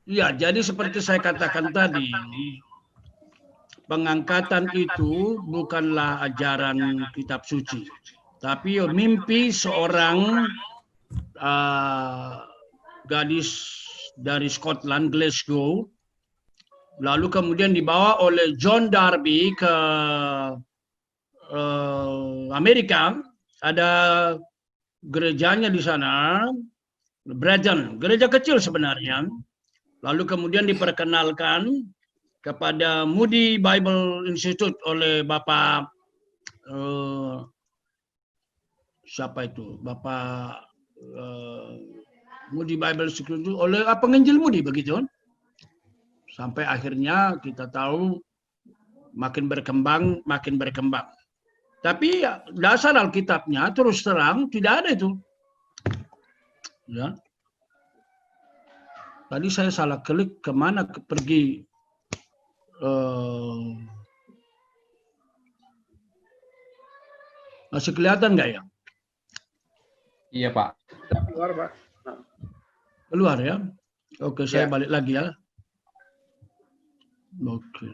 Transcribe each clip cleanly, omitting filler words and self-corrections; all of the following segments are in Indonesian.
Ya, jadi seperti saya katakan tadi, pengangkatan itu bukanlah ajaran kitab suci, tapi mimpi seorang gadis dari Scotland, Glasgow, lalu kemudian dibawa oleh John Darby ke Amerika. Ada gerejanya di sana, Brethren, gereja kecil sebenarnya. Lalu kemudian diperkenalkan kepada Moody Bible Institute oleh Bapak siapa itu? Bapak Moody Bible Institute oleh penginjil Moody begitu. Sampai akhirnya kita tahu makin berkembang, makin berkembang. Tapi dasar Alkitabnya terus terang tidak ada itu. Ya. Tadi saya salah klik kemana pergi. Masih kelihatan nggak ya? Iya, Pak. Keluar, Pak. Keluar ya? Oke, saya balik lagi ya. Oke.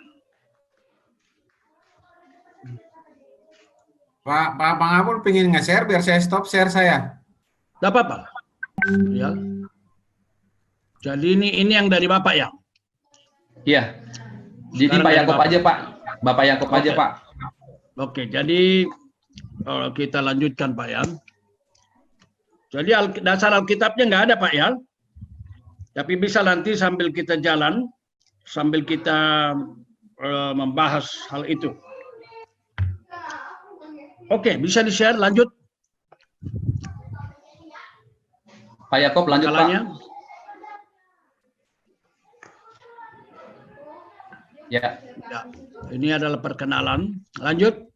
Pak Bang Apul pengen nge-share biar saya stop share saya. Tidak apa-apa. Ya. Jadi ini yang dari Bapak ya? Iya. Jadi Pak Yakob aja, Pak. Bapak Yakob aja, Pak. Oke, jadi kita lanjutkan, Pak ya. Jadi dasar Alkitabnya nggak ada, Pak ya. Tapi bisa nanti sambil kita jalan, sambil kita membahas hal itu. Oke, bisa di-share, lanjut. Pak Yakob, lanjut, Pak. Ya. Ini adalah perkenalan. Lanjut.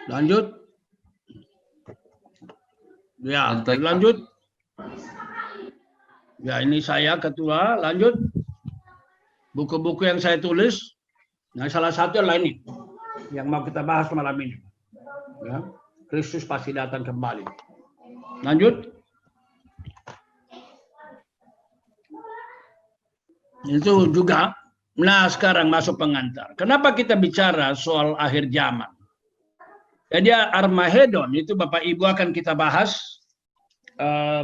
Lanjut. Ya, lanjut. Ya, ini saya ketua. Lanjut. Buku-buku yang saya tulis. Nah, salah satu adalah ini yang mau kita bahas malam ini. Ya, Kristus pasti datang kembali. Lanjut. Itu juga. Nah, sekarang masuk pengantar. Kenapa kita bicara soal akhir zaman? Jadi Armageddon itu Bapak Ibu akan kita bahas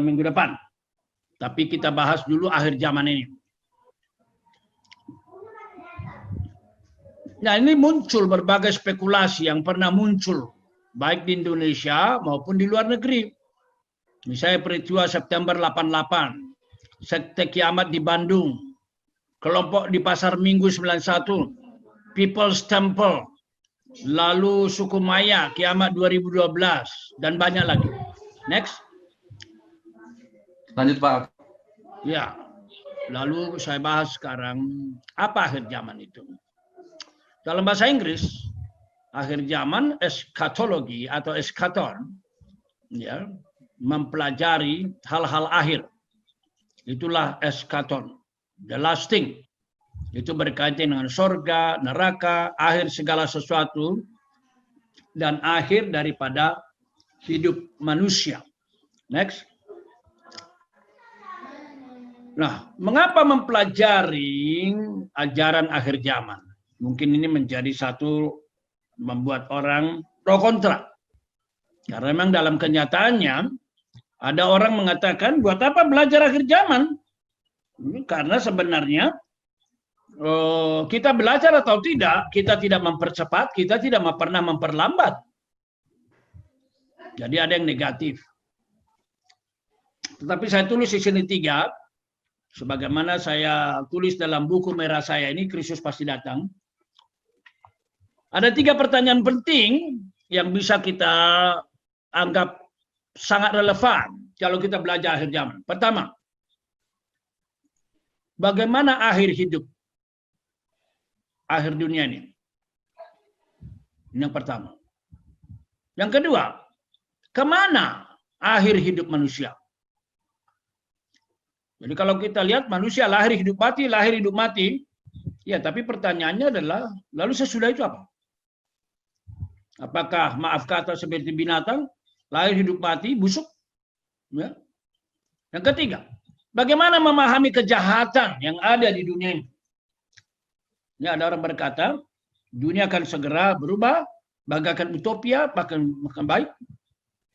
minggu depan. Tapi kita bahas dulu akhir zaman ini. Nah, ini muncul berbagai spekulasi yang pernah muncul baik di Indonesia maupun di luar negeri. Misalnya peristiwa September 88, sekte kiamat di Bandung, kelompok di Pasar Minggu 91, People's Temple, lalu suku Maya, kiamat 2012, dan banyak lagi. Next. Lanjut, Pak. Ya, lalu saya bahas sekarang apa akhir zaman itu. Dalam bahasa Inggris, akhir zaman eskatologi atau eskaton, ya, mempelajari hal-hal akhir. Itulah eskaton. The last thing. Itu berkaitan dengan surga, neraka, akhir segala sesuatu, dan akhir daripada hidup manusia. Next. Nah, mengapa mempelajari ajaran akhir zaman? Mungkin ini menjadi satu membuat orang pro kontra. Karena memang dalam kenyataannya, ada orang mengatakan, buat apa belajar akhir zaman? Karena sebenarnya kita belajar atau tidak, kita tidak mempercepat, kita tidak pernah memperlambat. Jadi ada yang negatif. Tetapi saya tulis di sini 3, sebagaimana saya tulis dalam buku merah saya ini, Kristus Pasti Datang. Ada 3 pertanyaan penting yang bisa kita anggap sangat relevan kalau kita belajar akhir zaman. Pertama, bagaimana akhir hidup? Akhir dunia ini. Yang pertama. Yang kedua, kemana akhir hidup manusia? Jadi kalau kita lihat manusia lahir hidup mati, ya tapi pertanyaannya adalah, lalu sesudah itu apa? Apakah maaf kata seperti binatang, lahir hidup mati, busuk? Ya. Yang ketiga, bagaimana memahami kejahatan yang ada di dunia ini. Ya, ada orang berkata, dunia akan segera berubah, bagaikan utopia, bahkan baik.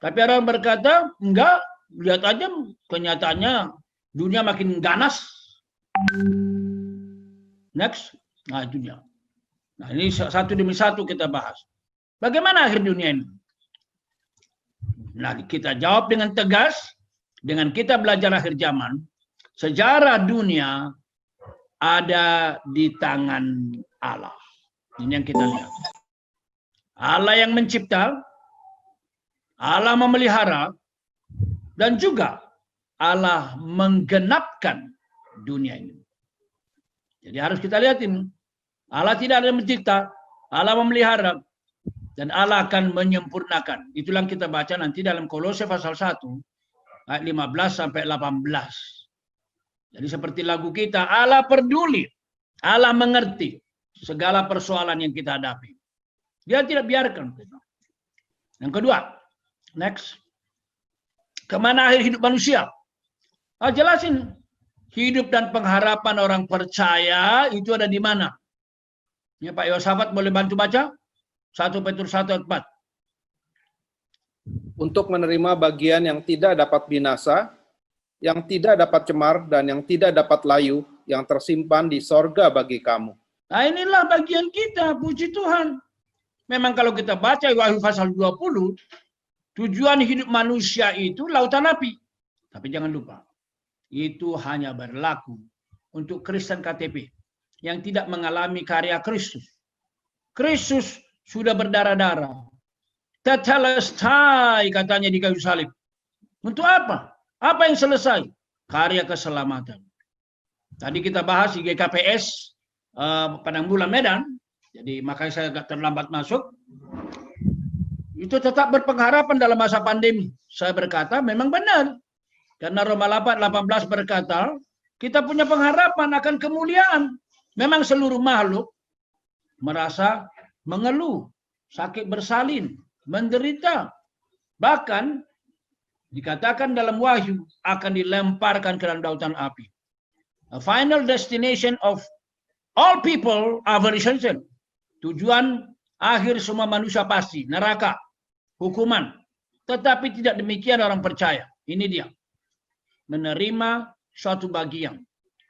Tapi ada orang berkata, enggak, lihat aja kenyataannya dunia makin ganas. Next, nah itu dia. Nah ini satu demi satu kita bahas. Bagaimana akhir dunia ini? Nah kita jawab dengan tegas, dengan kita belajar akhir zaman, sejarah dunia ada di tangan Allah. Ini yang kita lihat. Allah yang mencipta, Allah memelihara, dan juga Allah menggenapkan dunia ini. Jadi harus kita lihat ini. Allah tidak ada yang mencipta, Allah memelihara, dan Allah akan menyempurnakan. Itulah yang kita baca nanti dalam Kolose pasal 1, ayat 15 sampai 18. Jadi seperti lagu kita, Allah peduli, Allah mengerti segala persoalan yang kita hadapi. Dia tidak biarkan. Yang kedua, next. Kemana akhir hidup manusia? Jelasin. Hidup dan pengharapan orang percaya itu ada di mana? Ya, Pak Yosafat boleh bantu baca? 1 Petrus 1 ayat 4. Untuk menerima bagian yang tidak dapat binasa, yang tidak dapat cemar, dan yang tidak dapat layu, yang tersimpan di sorga bagi kamu. Nah inilah bagian kita, puji Tuhan. Memang kalau kita baca Wahyu pasal 20, tujuan hidup manusia itu lautan api. Tapi jangan lupa, itu hanya berlaku untuk Kristen KTP yang tidak mengalami karya Kristus. Kristus sudah berdarah-darah. Tetelestai katanya di kayu salib. Untuk apa? Apa yang selesai? Karya keselamatan. Tadi kita bahas di GKPS Padang Bulan Medan. Jadi makanya saya agak terlambat masuk. Itu tetap berpengharapan dalam masa pandemi. Saya berkata memang benar. Karena Roma 8:18 berkata, kita punya pengharapan akan kemuliaan. Memang seluruh makhluk merasa mengeluh, sakit bersalin, menderita. Bahkan dikatakan dalam Wahyu akan dilemparkan ke dalam lautan api. A final destination of all people are very certain. Tujuan akhir semua manusia pasti neraka, hukuman. Tetapi tidak demikian orang percaya. Ini dia. Menerima suatu bagian.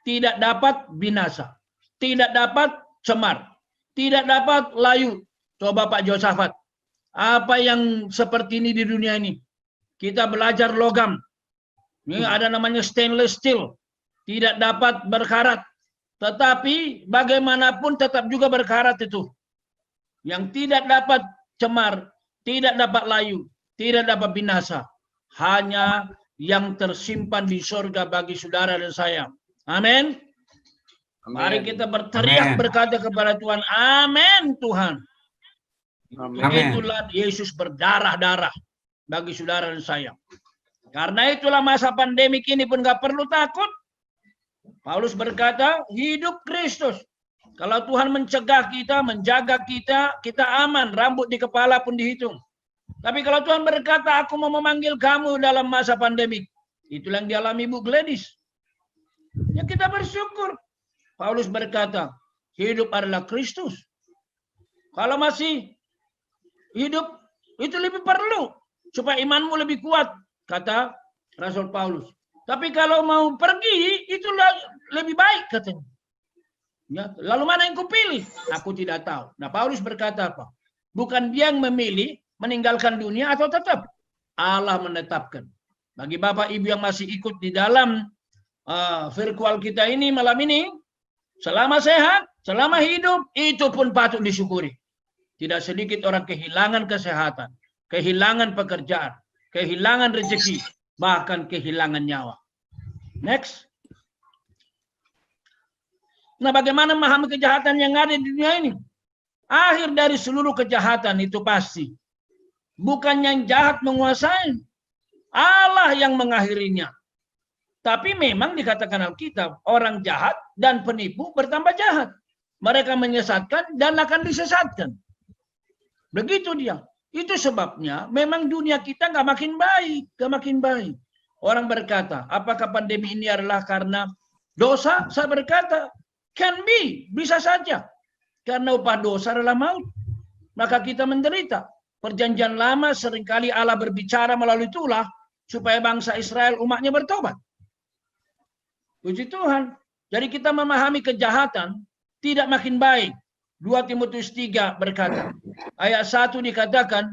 Tidak dapat binasa. Tidak dapat cemar. Tidak dapat layu. Coba Pak Yosafat. Apa yang seperti ini di dunia ini? Kita belajar logam. Ini ada namanya stainless steel. Tidak dapat berkarat. Tetapi bagaimanapun tetap juga berkarat itu. Yang tidak dapat cemar, tidak dapat layu, tidak dapat binasa. Hanya yang tersimpan di surga bagi saudara dan saya. Amin. Mari kita berteriak berkata kepada Tuhan, amin Tuhan. Itulah Yesus berdarah-darah bagi saudara dan saya. Karena itulah masa pandemik ini pun gak perlu takut. Paulus berkata, hidup Kristus. Kalau Tuhan mencegah kita, menjaga kita, kita aman. Rambut di kepala pun dihitung. Tapi kalau Tuhan berkata, aku mau memanggil kamu dalam masa pandemik. Itulah yang dialami Ibu Gladys. Ya kita bersyukur. Paulus berkata, hidup adalah Kristus. Kalau masih hidup, itu lebih perlu. Supaya imanmu lebih kuat, kata Rasul Paulus. Tapi kalau mau pergi, itu lebih baik katanya. Ya, lalu mana yang kupilih? Aku tidak tahu. Nah Paulus berkata apa? Bukan dia yang memilih meninggalkan dunia atau tetap. Allah menetapkan. Bagi Bapak Ibu yang masih ikut di dalam virtual kita ini malam ini, selama sehat, selama hidup, itu pun patut disyukuri. Tidak sedikit orang kehilangan kesehatan, kehilangan pekerjaan, kehilangan rezeki, bahkan kehilangan nyawa. Next. Nah, bagaimana memahami kejahatan yang ada di dunia ini? Akhir dari seluruh kejahatan itu pasti. Bukan yang jahat menguasai. Allah yang mengakhirinya. Tapi memang dikatakan Alkitab, orang jahat dan penipu bertambah jahat. Mereka menyesatkan dan akan disesatkan. Begitu dia. Itu sebabnya memang dunia kita nggak makin baik, nggak makin baik. Orang berkata, apakah pandemi ini adalah karena dosa? Saya berkata, can be, bisa saja. Karena upah dosa adalah maut. Maka kita menderita. Perjanjian lama seringkali Allah berbicara melalui itulah supaya bangsa Israel umatnya bertobat. Puji Tuhan. Jadi kita memahami kejahatan tidak makin baik. 2 Timotius 3 berkata, ayat 1 dikatakan,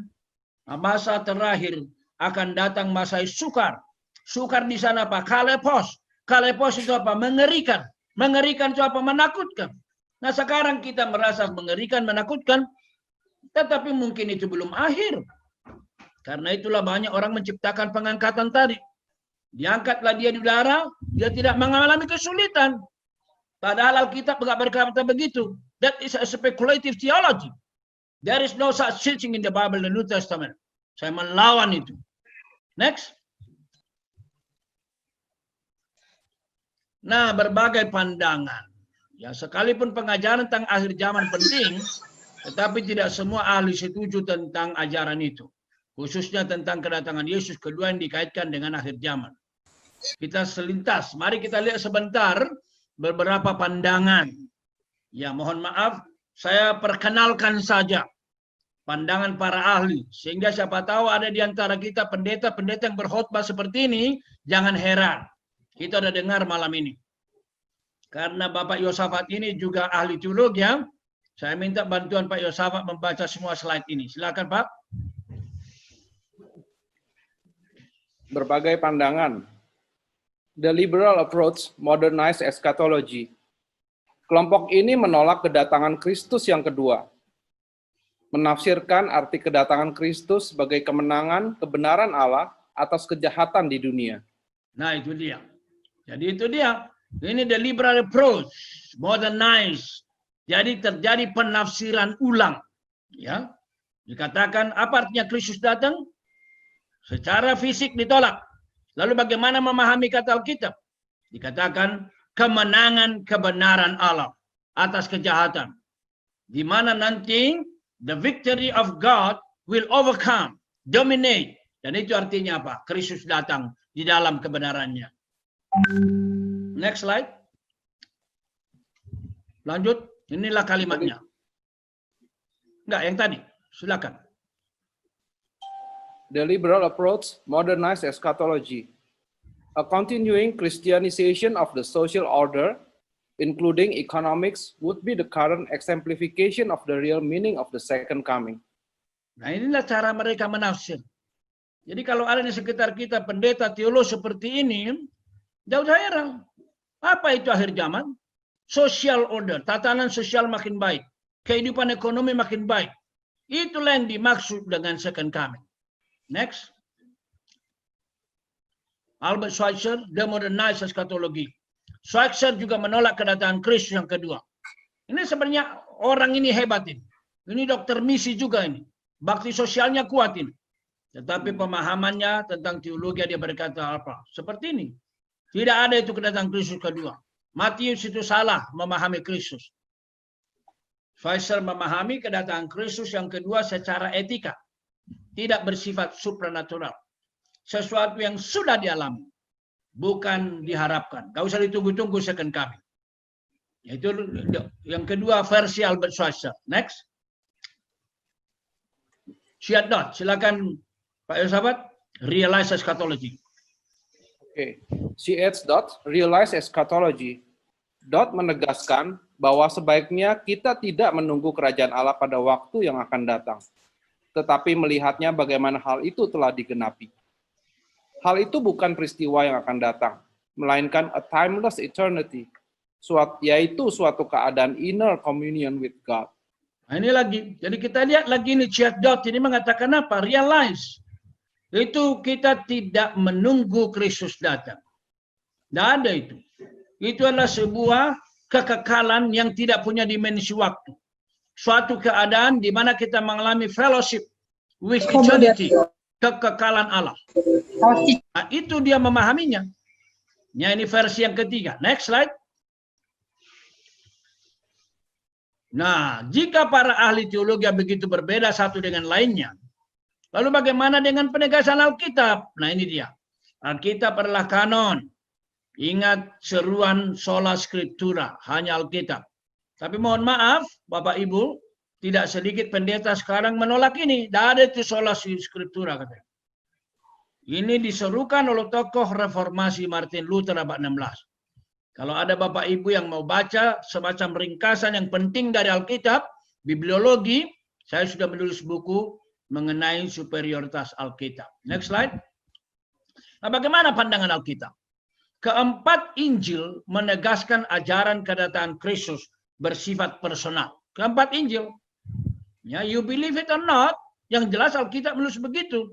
masa terakhir akan datang masa sukar. Sukar di sana apa? Kalepos. Kalepos itu apa? Mengerikan. Mengerikan itu apa? Menakutkan. Nah sekarang kita merasa mengerikan, menakutkan, tetapi mungkin itu belum akhir. Karena itulah banyak orang menciptakan pengangkatan tadi. Diangkatlah dia di udara, dia tidak mengalami kesulitan. Padahal Alkitab tidak berkata begitu. That is a speculative theology. There is no such teaching in the Bible, the New Testament. Saya melawan itu. Next. Nah, berbagai pandangan. Ya, sekalipun pengajaran tentang akhir zaman penting, tetapi tidak semua ahli setuju tentang ajaran itu. Khususnya tentang kedatangan Yesus kedua yang dikaitkan dengan akhir zaman. Kita selintas. Mari kita lihat sebentar beberapa pandangan. Ya, mohon maaf, saya perkenalkan saja pandangan para ahli. Sehingga siapa tahu ada di antara kita pendeta-pendeta yang berkhotbah seperti ini, jangan heran. Kita udah dengar malam ini. Karena Bapak Yosafat ini juga ahli teologi ya. Saya minta bantuan Pak Yosafat membaca semua slide ini. Silakan Pak. Berbagai pandangan. The liberal approach modernized eschatology. Kelompok ini menolak kedatangan Kristus yang kedua. Menafsirkan arti kedatangan Kristus sebagai kemenangan kebenaran Allah atas kejahatan di dunia. Nah, itu dia. Jadi itu dia. Ini the liberal approach, modernized. Jadi terjadi penafsiran ulang. Ya, dikatakan apa artinya Kristus datang? Secara fisik ditolak. Lalu bagaimana memahami kata Alkitab? Dikatakan kemenangan kebenaran Allah atas kejahatan. Di mana nanti the victory of God will overcome, dominate. Dan itu artinya apa? Kristus datang di dalam kebenarannya. Next slide. Lanjut. Inilah kalimatnya. Enggak, yang tadi. Silakan. The liberal approach modernized eschatology. A continuing Christianization of the social order, including economics, would be the current exemplification of the real meaning of the second coming. Nah, inilah cara mereka menafsir. Jadi kalau ada di sekitar kita pendeta teolog seperti ini, jauh heran. Apa itu akhir zaman? Social order, tatanan sosial makin baik. Kehidupan ekonomi makin baik. Itulah yang dimaksud dengan second coming. Next. Albert Schweitzer, The Modernized Eschatology. Schweitzer juga menolak kedatangan Kristus yang kedua. Ini sebenarnya orang ini hebat ini. Ini dokter misi juga ini. Bakti sosialnya kuat ini. Tetapi pemahamannya tentang teologi dia berkata apa? Seperti ini. Tidak ada itu kedatangan Kristus kedua. Matius itu salah memahami Kristus. Schweitzer memahami kedatangan Kristus yang kedua secara etika. Tidak bersifat supranatural. Sesuatu yang sudah dialami. Bukan diharapkan. Gak usah ditunggu-tunggu second coming. Itu yang kedua versi Albert Schweitzer. Next. Syed Dot, silakan Pak Yosafat. Realize eschatology. Oke, C.H. Dot, Realize Eschatology. Dot menegaskan bahwa sebaiknya kita tidak menunggu kerajaan Allah pada waktu yang akan datang, tetapi melihatnya bagaimana hal itu telah digenapi. Hal itu bukan peristiwa yang akan datang, melainkan a timeless eternity, yaitu suatu keadaan inner communion with God. Nah, ini lagi. Jadi kita lihat lagi ini C.H. Dot ini mengatakan apa? Realize. Itu kita tidak menunggu Kristus datang. Tidak ada itu. Itu adalah sebuah kekekalan yang tidak punya dimensi waktu. Suatu keadaan di mana kita mengalami fellowship with eternity. Kekekalan Allah. Nah, itu dia memahaminya. Ya, ini versi yang ketiga. Next slide. Nah, jika para ahli teologi begitu berbeda satu dengan lainnya, lalu bagaimana dengan penegasan Alkitab? Nah ini dia. Alkitab adalah kanon. Ingat seruan sola scriptura, hanya Alkitab. Tapi mohon maaf, Bapak Ibu, tidak sedikit pendeta sekarang menolak ini. Tidak ada itu sola scriptura, katanya. Ini diserukan oleh tokoh reformasi Martin Luther abad 16. Kalau ada Bapak Ibu yang mau baca semacam ringkasan yang penting dari Alkitab, bibliologi, saya sudah menulis buku mengenai superioritas Alkitab. Next slide. Nah, bagaimana pandangan Alkitab? Keempat Injil menegaskan ajaran kedatangan Kristus bersifat personal. Keempat Injil. Ya, you believe it or not, yang jelas Alkitab menulis begitu.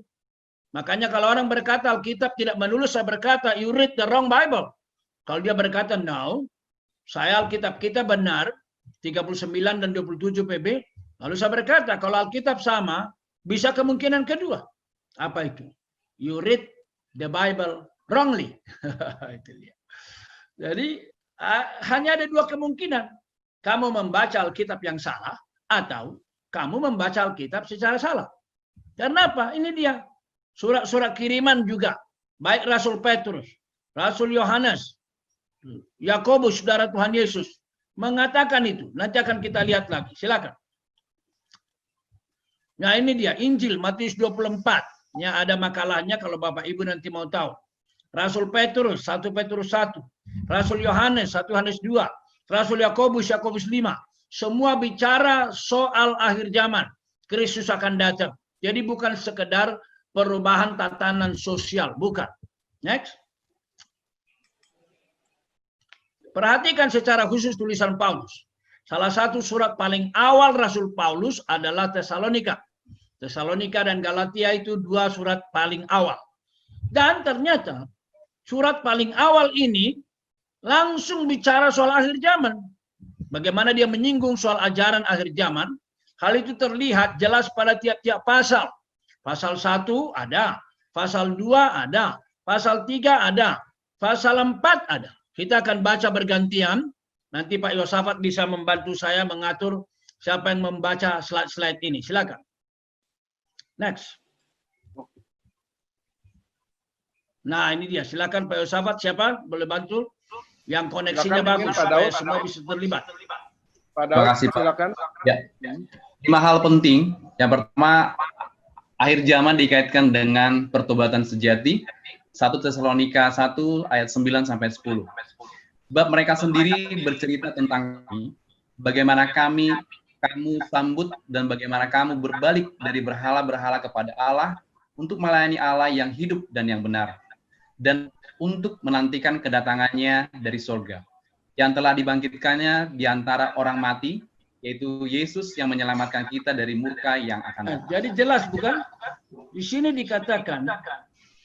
Makanya kalau orang berkata Alkitab tidak menulis, saya berkata, you read the wrong Bible. Kalau dia berkata, no, saya Alkitab kita benar, 39 dan 27 PB, lalu saya berkata, kalau Alkitab sama, bisa kemungkinan kedua. Apa itu? You read the Bible wrongly. Itu dia. Jadi, hanya ada dua kemungkinan. Kamu membaca Alkitab yang salah, atau kamu membaca Alkitab secara salah. Karena apa? Ini dia. Surat-surat kiriman juga. Baik Rasul Petrus, Rasul Yohanes, Yakobus, saudara Tuhan Yesus, mengatakan itu. Nanti akan kita lihat lagi. Silakan. Nah ini dia, Injil Matius 24. Ya, ada makalahnya kalau Bapak Ibu nanti mau tahu. Rasul Petrus, 1 Petrus 1. Rasul Yohanes, 1 Yohanes 2. Rasul Yakobus, Yakobus 5. Semua bicara soal akhir zaman. Kristus akan datang. Jadi bukan sekedar perubahan tatanan sosial, bukan. Next. Perhatikan secara khusus tulisan Paulus. Salah satu surat paling awal Rasul Paulus adalah Tesalonika. Tesalonika dan Galatia itu dua surat paling awal. Dan ternyata surat paling awal ini langsung bicara soal akhir zaman. Bagaimana dia menyinggung soal ajaran akhir zaman. Hal itu terlihat jelas pada tiap-tiap pasal. Pasal 1 ada, pasal 2 ada, pasal 3 ada, pasal 4 ada. Kita akan baca bergantian. Nanti Pak Yosafat bisa membantu saya mengatur siapa yang membaca slide-slide ini. Silakan. Next. Nah, ini dia. Silakan Pak Yosafat, siapa? Boleh bantu? Yang koneksinya bagus supaya semua bisa terlibat. Terima kasih, Pak. Silakan. Ya. 5 hal penting. Yang pertama, akhir zaman dikaitkan dengan pertobatan sejati. 1 Tesalonika 1 ayat 9 sampai 10. Sebab mereka sendiri bercerita tentang kami, bagaimana kamu sambut dan bagaimana kamu berbalik dari berhala-berhala kepada Allah untuk melayani Allah yang hidup dan yang benar, dan untuk menantikan kedatangannya dari surga, yang telah dibangkitkannya di antara orang mati, yaitu Yesus yang menyelamatkan kita dari murka yang akan datang. Jadi jelas bukan? Di sini dikatakan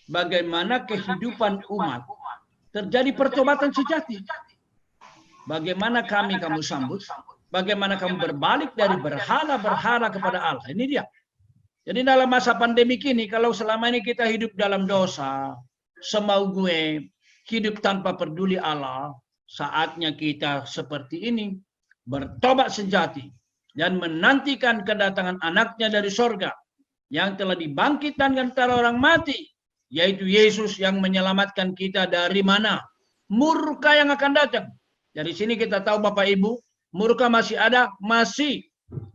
bagaimana kehidupan umat terjadi pertobatan sejati. Bagaimana kamu sambut, bagaimana kamu berbalik dari berhala-berhala kepada Allah. Ini dia. Jadi dalam masa pandemi ini, kalau selama ini kita hidup dalam dosa, semau gue, hidup tanpa peduli Allah, saatnya kita seperti ini, bertobat sejati, dan menantikan kedatangan anaknya dari sorga, yang telah dibangkitkan antara orang mati, yaitu Yesus yang menyelamatkan kita dari mana? Murka yang akan datang. Dari sini kita tahu Bapak Ibu, murka masih ada, masih.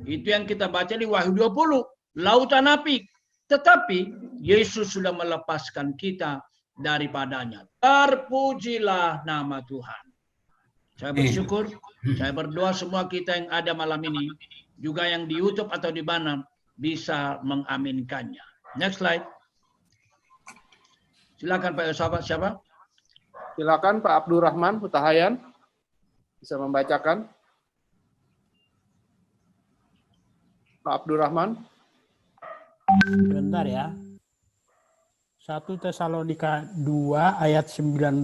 Itu yang kita baca di Wahyu 20, lautan api. Tetapi Yesus sudah melepaskan kita daripadanya. Terpujilah nama Tuhan. Saya bersyukur, saya berdoa semua kita yang ada malam ini, juga yang di YouTube atau di mana, bisa mengaminkannya. Next slide. Silakan Pak Yosafat, siapa? Silakan Pak Abdurrahman Hutahayan bisa membacakan. Pak Abdurrahman. Sebentar ya. 1 Tesalonika 2 ayat 19.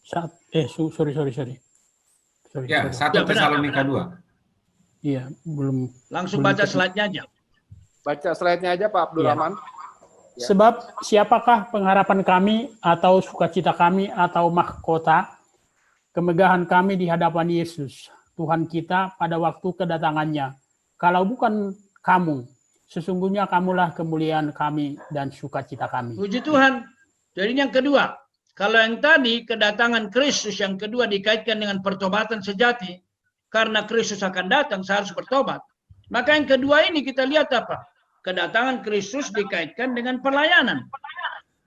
Sorry. Ya, 1 Tesalonika 2. Iya, belum. Langsung baca slide-nya aja. Baca slide-nya aja Pak Abdurrahman. Ya. Sebab siapakah pengharapan kami atau sukacita kami atau mahkota kemegahan kami di hadapan Yesus Tuhan kita pada waktu kedatangannya. Kalau bukan kamu, sesungguhnya kamulah kemuliaan kami dan sukacita kami. Puji Tuhan. Jadi yang kedua, kalau yang tadi kedatangan Kristus yang kedua dikaitkan dengan pertobatan sejati, karena Kristus akan datang, saya harus bertobat. Maka yang kedua ini kita lihat apa? Kedatangan Kristus dikaitkan dengan pelayanan.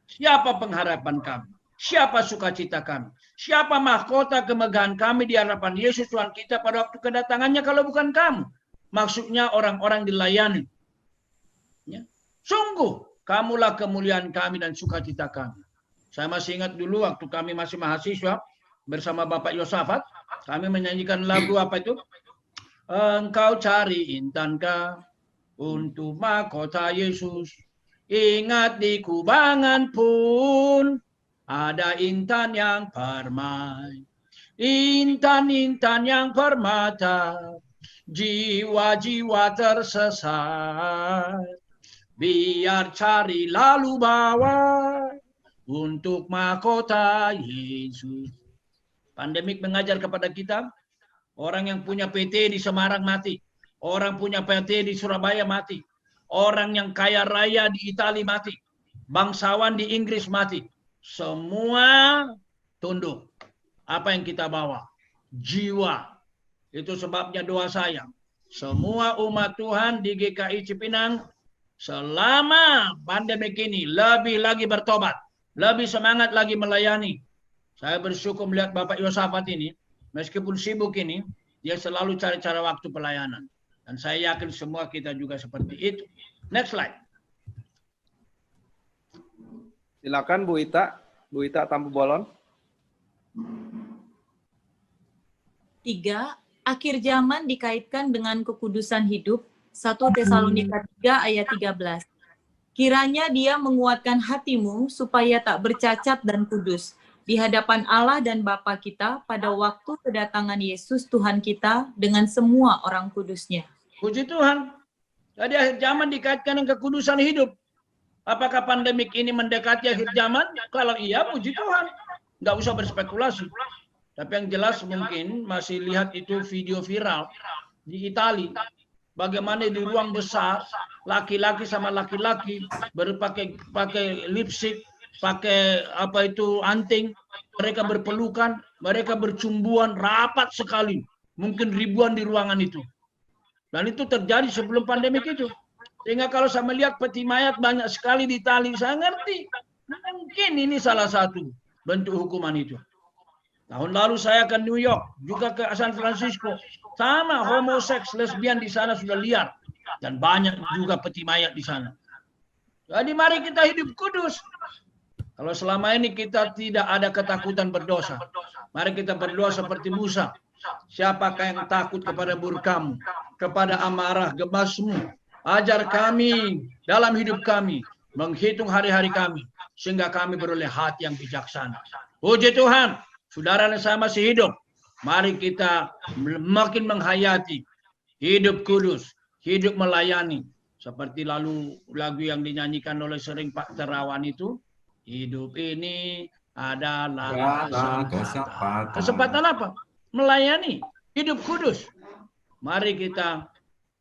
Siapa pengharapan kami? Siapa sukacita kami? Siapa mahkota kemegahan kami di hadapan Yesus Tuhan kita pada waktu kedatangannya kalau bukan kamu? Maksudnya orang-orang dilayani. Ya. Sungguh, kamulah kemuliaan kami dan sukacita kami. Saya masih ingat dulu waktu kami masih mahasiswa bersama Bapak Yosafat, kami menyanyikan lagu apa itu? Engkau cari intankah untuk mahkota Yesus. Ingat di kubangan pun ada intan yang permai. Intan-intan yang permata, jiwa-jiwa tersesat. Biar cari lalu bawa untuk mahkota Yesus. Pandemik mengajar kepada kita, orang yang punya PT di Semarang mati. Orang punya PT di Surabaya mati. Orang yang kaya raya di Italia mati. Bangsawan di Inggris mati. Semua tunduk. Apa yang kita bawa? Jiwa. Itu sebabnya doa saya. Semua umat Tuhan di GKI Cipinang selama pandemi ini lebih lagi bertobat. Lebih semangat lagi melayani. Saya bersyukur melihat Bapak Yosafat ini. Meskipun sibuk ini, dia selalu cari cara waktu pelayanan. Dan saya yakin semua kita juga seperti itu. Next slide. Silakan Bu Ita. Bu Ita Tampu Bolon. 3. Akhir zaman dikaitkan dengan kekudusan hidup. 1 Tesalonika 3 ayat 13. Kiranya dia menguatkan hatimu supaya tak bercacat dan kudus di hadapan Allah dan Bapa kita pada waktu kedatangan Yesus Tuhan kita dengan semua orang kudusnya. Puji Tuhan. Jadi akhir zaman dikaitkan dengan kekudusan hidup. Apakah pandemik ini mendekati akhir zaman? Kalau iya, puji Tuhan. Nggak usah berspekulasi. Tapi yang jelas mungkin masih lihat itu video viral di Italia. Bagaimana di ruang besar, laki-laki sama laki-laki pakai lipstick, pakai apa itu anting, mereka berpelukan, mereka bercumbuan rapat sekali, mungkin ribuan di ruangan itu. Dan itu terjadi sebelum pandemik itu. Sehingga kalau saya melihat peti mayat banyak sekali di Italia, saya ngerti. Mungkin ini salah satu bentuk hukuman itu. Tahun lalu saya ke New York, juga ke San Francisco. Sama, homoseks, lesbian di sana sudah liar. Dan banyak juga peti mayat di sana. Jadi mari kita hidup kudus. Kalau selama ini kita tidak ada ketakutan berdosa, mari kita berdoa seperti Musa. Siapakah yang takut kepada murkamu, kepada amarah gemasmu? Ajar kami dalam hidup kami, menghitung hari-hari kami, sehingga kami beroleh hati yang bijaksana. Puji Tuhan, saudara dan saya masih hidup. Mari kita makin menghayati hidup kudus, hidup melayani. Seperti lalu lagu yang dinyanyikan oleh sering Pak Terawan itu, hidup ini adalah kesempatan. Kesempatan apa? Melayani, hidup kudus. Mari kita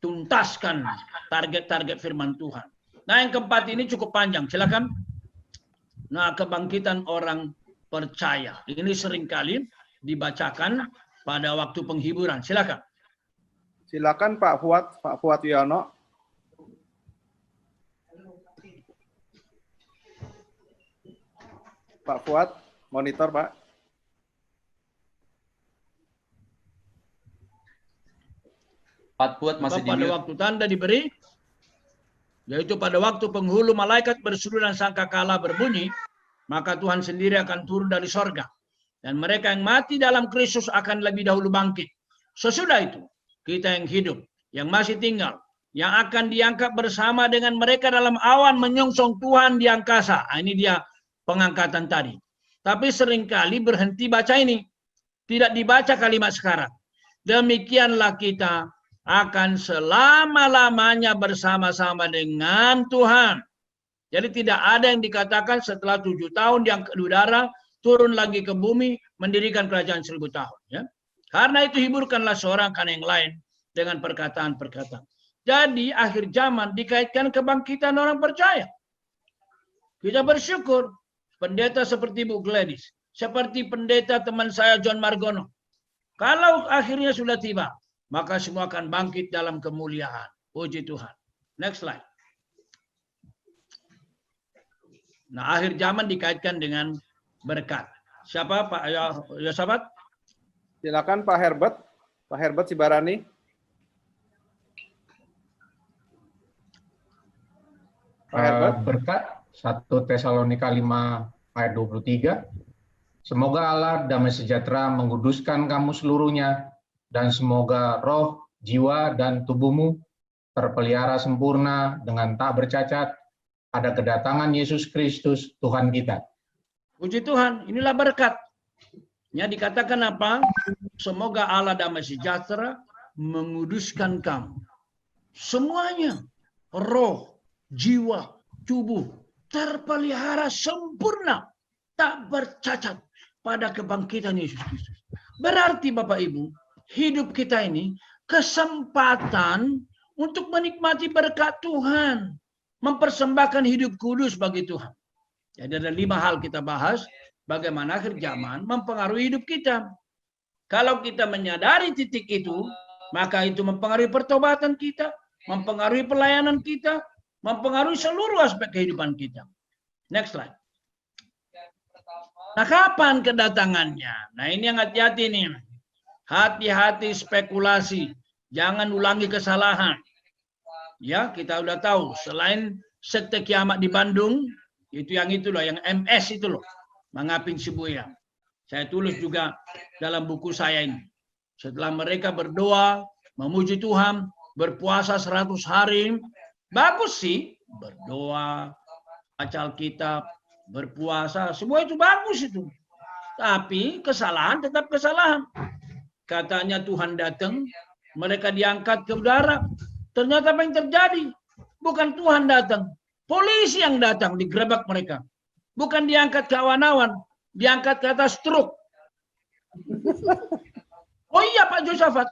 tuntaskan target-target firman Tuhan. Nah, yang keempat ini cukup panjang. Silakan. Nah, kebangkitan orang percaya. Ini seringkali dibacakan pada waktu penghiburan. Silakan. Silakan Pak Fuad Wiono. Pak Fuad, monitor Pak. Pak Fuad masih di pada waktu tanda diberi, yaitu pada waktu penghulu malaikat berseru dan sangkakala berbunyi, maka Tuhan sendiri akan turun dari sorga. Dan mereka yang mati dalam Kristus akan lebih dahulu bangkit. Sesudah itu, kita yang hidup, yang masih tinggal, yang akan diangkat bersama dengan mereka dalam awan menyongsong Tuhan di angkasa. Nah, ini dia pengangkatan tadi. Tapi seringkali berhenti baca ini. Tidak dibaca kalimat sekarang. Demikianlah kita akan selama-lamanya bersama-sama dengan Tuhan. Jadi tidak ada yang dikatakan setelah 7 tahun yang ke udara, turun lagi ke bumi, mendirikan kerajaan 1000 tahun. Ya. Karena itu hiburkanlah seorang karena yang lain dengan perkataan-perkataan. Jadi akhir zaman dikaitkan kebangkitan orang percaya. Kita bersyukur pendeta seperti Bu Gladys, seperti pendeta teman saya John Margono. Kalau akhirnya sudah tiba, maka semua akan bangkit dalam kemuliaan. Puji Tuhan. Next slide. Nah, akhir zaman dikaitkan dengan berkat. Siapa Pak Yosafat? Silakan Pak Herbert. Pak Herbert Sibarani. Pak Herbert. Berkat 1 Tesalonika 5 ayat 23. Semoga Allah damai sejahtera menguduskan kamu seluruhnya, dan semoga roh, jiwa, dan tubuhmu terpelihara sempurna dengan tak bercacat pada kedatangan Yesus Kristus Tuhan kita. Puji Tuhan, inilah berkat. Ya, dikatakan apa? Semoga Allah damai sejahtera menguduskan kamu. Semuanya, roh, jiwa, tubuh, terpelihara sempurna, tak bercacat pada kebangkitan Yesus Kristus. Berarti Bapak Ibu, hidup kita ini kesempatan untuk menikmati berkat Tuhan, mempersembahkan hidup kudus bagi Tuhan. Jadi ada 5 hal kita bahas, bagaimana akhir zaman mempengaruhi hidup kita. Kalau kita menyadari titik itu, maka itu mempengaruhi pertobatan kita, mempengaruhi pelayanan kita, mempengaruhi seluruh aspek kehidupan kita. Next slide. Nah, kapan kedatangannya? Nah, ini yang hati-hati nih. Hati-hati spekulasi. Jangan ulangi kesalahan. Ya, kita udah tahu. Selain sekte kiamat di Bandung, itu loh, yang MS itu loh. Mangapin Sibuya. Saya tulis juga dalam buku saya ini. Setelah mereka berdoa, memuji Tuhan, berpuasa 100 hari, bagus sih. Berdoa, baca Alkitab, berpuasa, semua itu bagus itu. Tapi kesalahan tetap kesalahan. Katanya Tuhan datang, mereka diangkat ke udara. Ternyata apa yang terjadi? Bukan Tuhan datang, polisi yang datang digerebek mereka. Bukan diangkat ke awan-awan, diangkat ke atas truk. Oh iya Pak Josafat.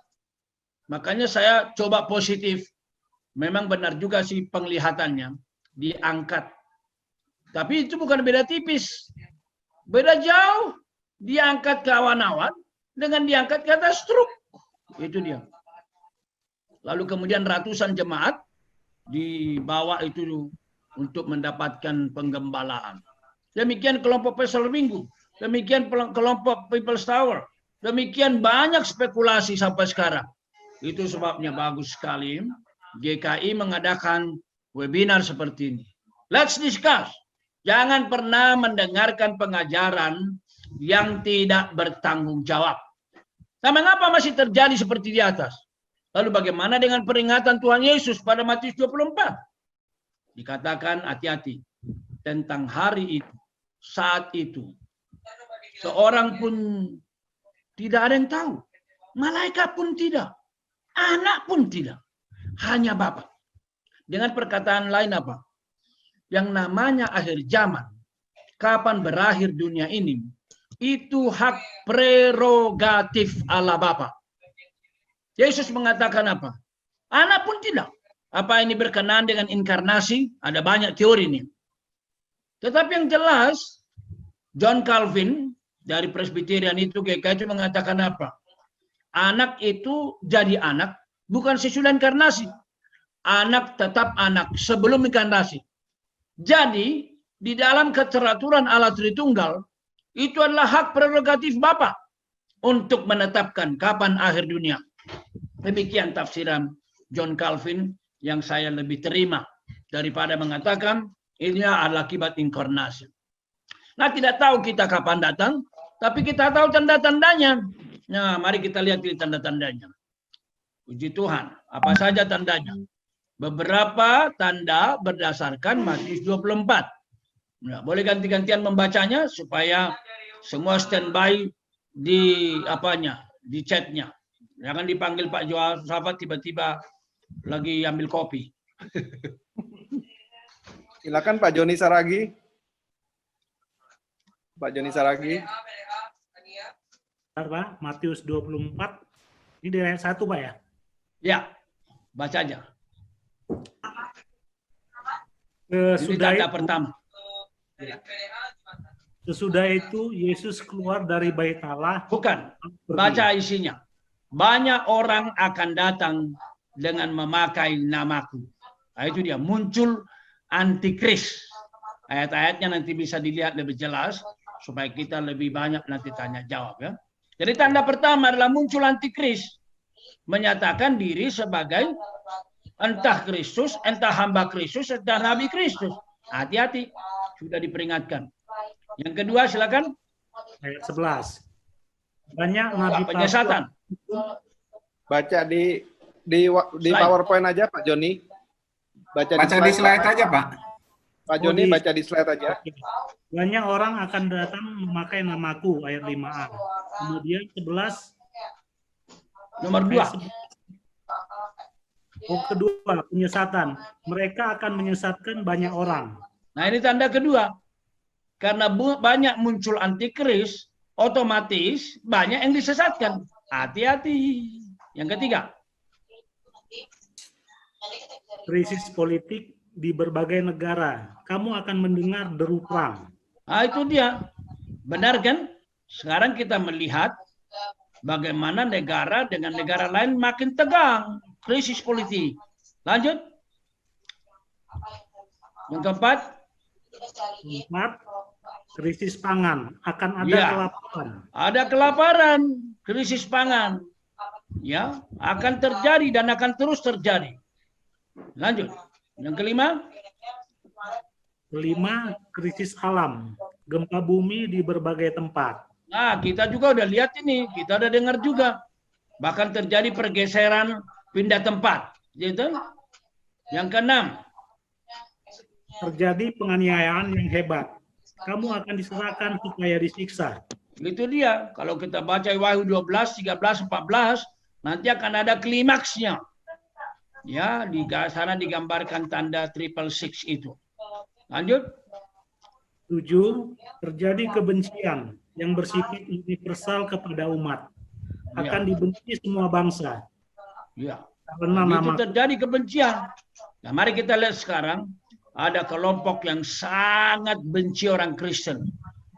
Makanya saya coba positif. Memang benar juga sih penglihatannya diangkat. Tapi itu bukan beda tipis. Beda jauh. Diangkat ke awan-awan dengan diangkat ke atas truk. Itu dia. Lalu kemudian ratusan jemaat dibawa itu untuk mendapatkan penggembalaan. Demikian kelompok Pastor Minggu. Demikian kelompok People's Tower. Demikian banyak spekulasi sampai sekarang. Itu sebabnya bagus sekali GKI mengadakan webinar seperti ini. Let's discuss. Jangan pernah mendengarkan pengajaran yang tidak bertanggung jawab. Nah, mengapa masih terjadi seperti di atas? Lalu bagaimana dengan peringatan Tuhan Yesus pada Matius 24? Dikatakan hati-hati tentang hari itu, saat itu. Seorang pun tidak ada yang tahu. Malaikat pun tidak. Anak pun tidak. Hanya Bapa. Dengan perkataan lain apa? Yang namanya akhir zaman. Kapan berakhir dunia ini? Itu hak prerogatif Allah Bapa. Yesus mengatakan apa? Anak pun tidak. Apa ini berkenaan dengan inkarnasi? Ada banyak teori ini. Tetapi yang jelas, John Calvin dari Presbyterian itu GKI itu mengatakan apa? Anak itu jadi anak bukan sesudah inkarnasi. Anak tetap anak sebelum inkarnasi. Jadi di dalam keteraturan Allah Tritunggal itu adalah hak prerogatif Bapa untuk menetapkan kapan akhir dunia. Demikian tafsiran John Calvin yang saya lebih terima daripada mengatakan ini adalah akibat inkarnasi. Nah, tidak tahu kita kapan datang, tapi kita tahu tanda-tandanya. Nah, mari kita lihat tanda-tandanya. Puji Tuhan, apa saja tandanya? Beberapa tanda berdasarkan Matius 24. Nah, boleh ganti-gantian membacanya supaya semua standby di apanya, di chatnya. Jangan dipanggil Pak Josafat tiba-tiba lagi ambil kopi. Silakan Pak Joni Saragi. Pak Joni Saragi. Pak, Matius 24. Ini dari ayat 1, Pak ya? Ya, baca aja. Ini Sesudah tanda itu, pertama. sesudah itu Yesus keluar dari bait Allah. Bukan. pergi. Baca isinya. Banyak orang akan datang dengan memakai namaku. Nah, itu dia, muncul antikris. Ayat-ayatnya nanti bisa dilihat lebih jelas supaya kita lebih banyak nanti tanya jawab ya. Jadi tanda pertama adalah muncul antikris, menyatakan diri sebagai entah Kristus, entah hamba Kristus, entah nabi Kristus. Hati-hati, sudah diperingatkan. Yang kedua silakan. Ayat 11. Banyak nabi palsu. Penyesatan. Baca di Slide. PowerPoint aja Pak Joni. Baca di slide Pak. aja, Pak. Pak Joni di- baca di slide aja. Banyak orang akan datang memakai namaku, ayat 5a. Kemudian 11, Nomor ayat 2. 11. Oh, kedua, penyesatan. Mereka akan menyesatkan banyak orang. Nah ini tanda kedua. Karena banyak muncul antikris, otomatis banyak yang disesatkan. Hati-hati. Yang ketiga. Krisis politik di berbagai negara. Kamu akan mendengar deru perang. Nah itu dia. Benar kan? Sekarang kita melihat bagaimana negara dengan negara lain makin tegang. Krisis politik. Lanjut. Yang keempat. Keempat, krisis pangan. Akan ada Ya. kelaparan. Ada kelaparan, krisis pangan. Ya, akan terjadi dan akan terus terjadi. Lanjut. Yang kelima. Kelima, krisis alam. Gempa bumi di berbagai tempat. Nah, kita juga udah lihat ini, kita udah dengar juga. Bahkan terjadi pergeseran pindah tempat, gitu. Yang keenam, Terjadi penganiayaan yang hebat. Kamu akan diserahkan supaya disiksa. itu dia. Kalau kita baca Wahyu 12, 13, 14, nanti akan ada klimaksnya. Ya, di sana digambarkan tanda 666 itu. Lanjut. 7. Terjadi kebencian yang bersifat universal kepada umat. Akan dibenci semua bangsa. Ya. Karena Itu nama terjadi kebencian. Nah, mari kita lihat sekarang ada kelompok yang sangat benci orang Kristen.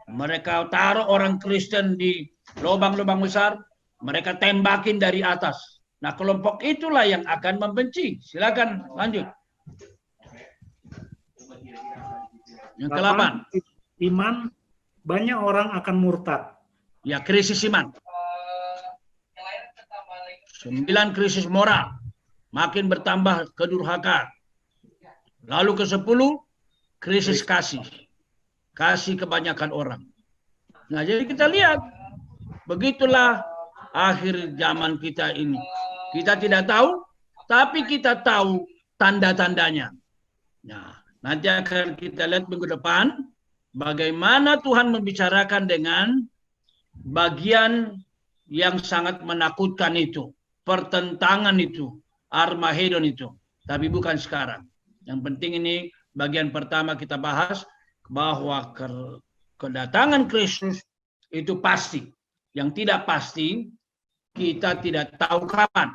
Mereka taruh orang Kristen di lubang-lubang besar, mereka tembakin dari atas. Nah, kelompok itulah yang akan membenci. Silakan lanjut. Yang ke-8. iman, banyak orang akan murtad. Ya, krisis iman. 9 krisis moral. Makin bertambah kedurhakaan. Lalu ke-10, krisis kasih. Kasih kebanyakan orang. Nah, jadi kita lihat. Begitulah akhir zaman kita ini. Kita tidak tahu, tapi kita tahu tanda-tandanya. Nah, nanti akan kita lihat minggu depan bagaimana Tuhan membicarakan dengan bagian yang sangat menakutkan itu, pertentangan itu, Armageddon itu. Tapi bukan sekarang. Yang penting ini bagian pertama kita bahas bahwa kedatangan Kristus itu pasti. Yang tidak pasti kita tidak tahu kapan.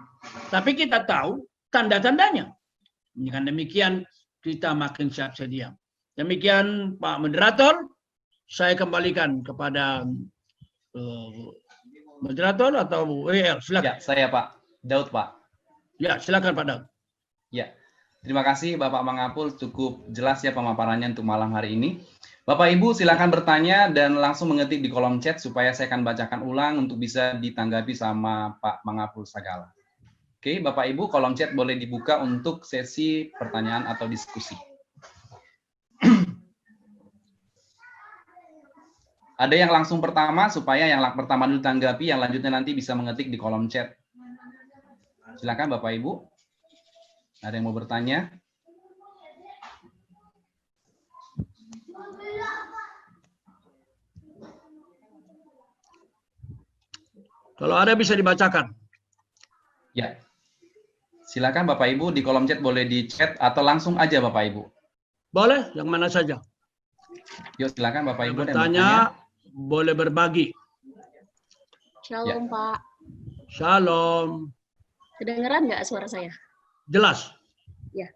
Tapi kita tahu tanda-tandanya. Dengan demikian kita makin siap sedia. Demikian Pak Moderator, saya kembalikan kepada moderator atau WL, silakan. Ya, saya Pak Daud, Pak. Ya, silakan Pak Daud. Ya, terima kasih Bapak Mangapul, cukup jelas ya pemaparannya untuk malam hari ini. Bapak Ibu silakan bertanya dan langsung mengetik di kolom chat supaya saya akan bacakan ulang untuk bisa ditanggapi sama Pak Mangapul Sagala. Oke, Bapak Ibu kolom chat boleh dibuka untuk sesi pertanyaan atau diskusi. Ada yang langsung pertama supaya yang pertama dulu tanggapi, yang lanjutnya nanti bisa mengetik di kolom chat. Silakan Bapak Ibu. Ada yang mau bertanya? Kalau ada bisa dibacakan. Ya. Silakan Bapak Ibu di kolom chat boleh di chat atau langsung aja Bapak Ibu. Boleh, yang mana saja. Yuk silakan Bapak Ibu yang Bertanya, boleh berbagi. Shalom, Pak. Shalom. Kedengeran nggak suara saya? Jelas. Ya.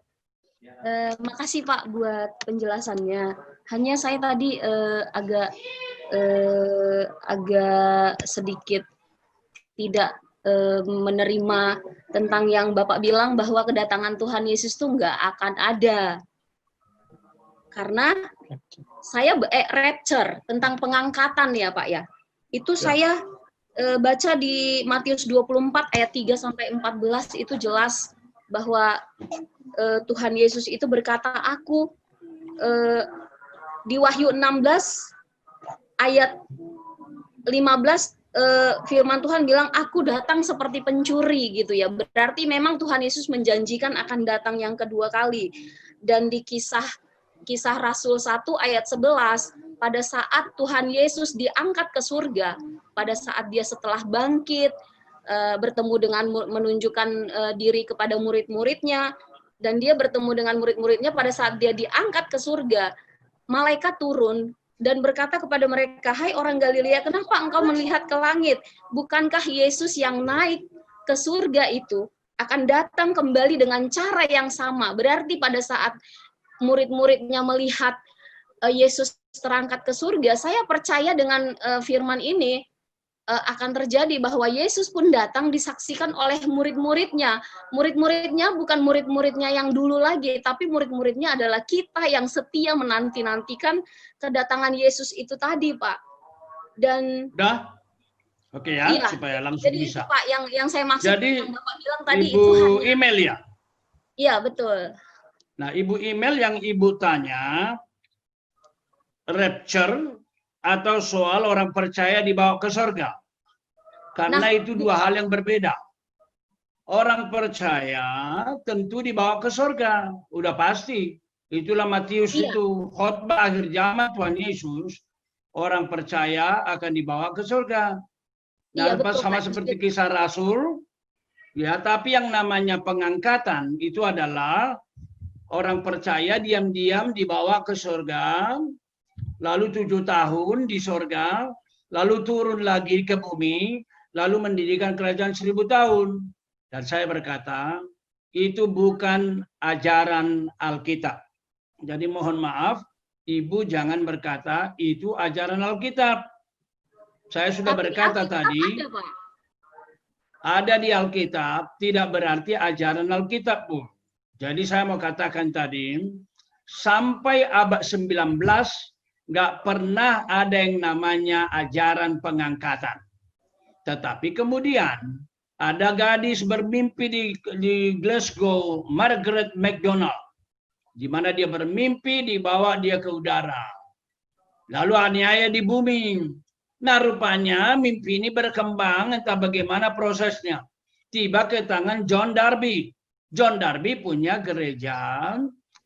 Makasih Pak buat penjelasannya. Hanya saya tadi agak sedikit tidak menerima tentang yang Bapak bilang bahwa kedatangan Tuhan Yesus itu nggak akan ada. Karena saya rapture tentang pengangkatan ya Pak ya. Itu saya baca di Matius 24 ayat 3 sampai 14 itu jelas bahwa Tuhan Yesus itu berkata, aku di Wahyu 16 ayat 15 firman Tuhan bilang, aku datang seperti pencuri gitu ya. Berarti memang Tuhan Yesus menjanjikan akan datang yang kedua kali. Dan di kisah Rasul 1 ayat 11, pada saat Tuhan Yesus diangkat ke surga, pada saat dia setelah bangkit, bertemu dengan menunjukkan diri kepada murid-muridnya, dan dia bertemu dengan murid-muridnya pada saat dia diangkat ke surga, malaikat turun dan berkata kepada mereka, hai orang Galilea, kenapa engkau melihat ke langit? Bukankah Yesus yang naik ke surga itu akan datang kembali dengan cara yang sama? Berarti pada saat murid-muridnya melihat Yesus terangkat ke surga, saya percaya dengan firman ini akan terjadi bahwa Yesus pun datang disaksikan oleh murid-muridnya. Murid-muridnya bukan murid-muridnya yang dulu lagi, tapi murid-muridnya adalah kita yang setia menanti-nantikan kedatangan Yesus itu tadi, Pak. Dan udah? Oke ya, iya, supaya langsung jadi bisa. itu Pak yang saya maksud, Jadi yang Bapak bilang tadi Ibu itu hanya, email ya? iya betul. Nah, Ibu email yang Ibu tanya, rapture atau soal orang percaya dibawa ke surga. Karena itu dua hal yang berbeda. Orang percaya tentu dibawa ke surga, udah pasti. Itulah Matius itu, khotbah akhir zaman Tuhan Yesus, orang percaya akan dibawa ke surga. Nah, sama seperti kisah Rasul, ya, tapi yang namanya pengangkatan itu adalah orang percaya diam-diam dibawa ke surga, lalu 7 tahun di surga, lalu turun lagi ke bumi, lalu mendirikan kerajaan 1000 tahun. Dan saya berkata, itu bukan ajaran Alkitab. Jadi mohon maaf, Ibu jangan berkata itu ajaran Alkitab. Saya sudah berkata tadi, ada di Alkitab, tidak berarti ajaran Alkitab, Bu. Jadi saya mau katakan tadi, sampai abad 19, nggak pernah ada yang namanya ajaran pengangkatan. Tetapi kemudian ada gadis bermimpi di Glasgow, Margaret MacDonald, di mana dia bermimpi dibawa dia ke udara. Lalu aniaya di bumi. Nah, rupanya mimpi ini berkembang, entah bagaimana prosesnya. Tiba ke tangan John Darby. John Darby punya gereja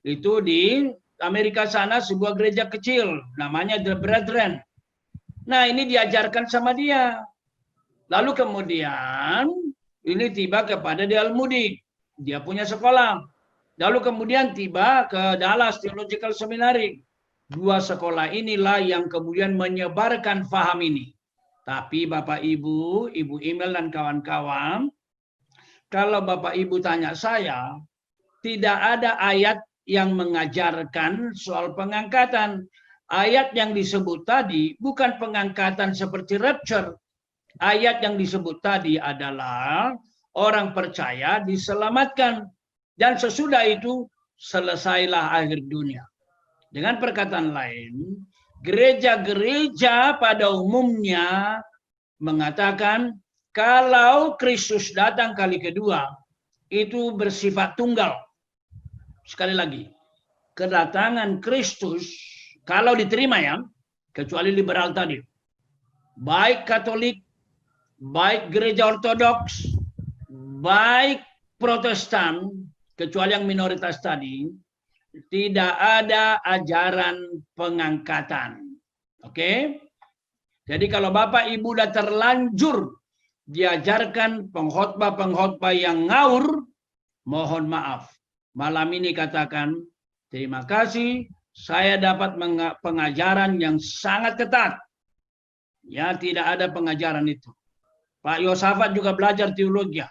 itu di Amerika sana, sebuah gereja kecil, namanya The Brethren. Nah, ini diajarkan sama dia. Lalu kemudian ini tiba kepada Dale Moody, dia punya sekolah. Lalu kemudian tiba ke Dallas Theological Seminary. 2 sekolah inilah yang kemudian menyebarkan faham ini. Tapi Bapak Ibu, Ibu email dan kawan-kawan, kalau Bapak Ibu tanya saya, tidak ada ayat yang mengajarkan soal pengangkatan. Ayat yang disebut tadi bukan pengangkatan seperti rapture. Ayat yang disebut tadi adalah orang percaya diselamatkan. Dan sesudah itu selesailah akhir dunia. Dengan perkataan lain, gereja-gereja pada umumnya mengatakan kalau Kristus datang kali kedua, itu bersifat tunggal. Sekali lagi, kedatangan Kristus, kalau diterima ya, kecuali liberal tadi, baik Katolik, baik gereja Ortodoks, baik Protestan, kecuali yang minoritas tadi, tidak ada ajaran pengangkatan. Oke? Jadi kalau Bapak Ibu sudah terlanjur diajarkan pengkhotbah-pengkhotbah yang ngawur, mohon maaf. Malam ini katakan, terima kasih, saya dapat pengajaran yang sangat ketat. Ya, tidak ada pengajaran itu. Pak Yosafat juga belajar teologi.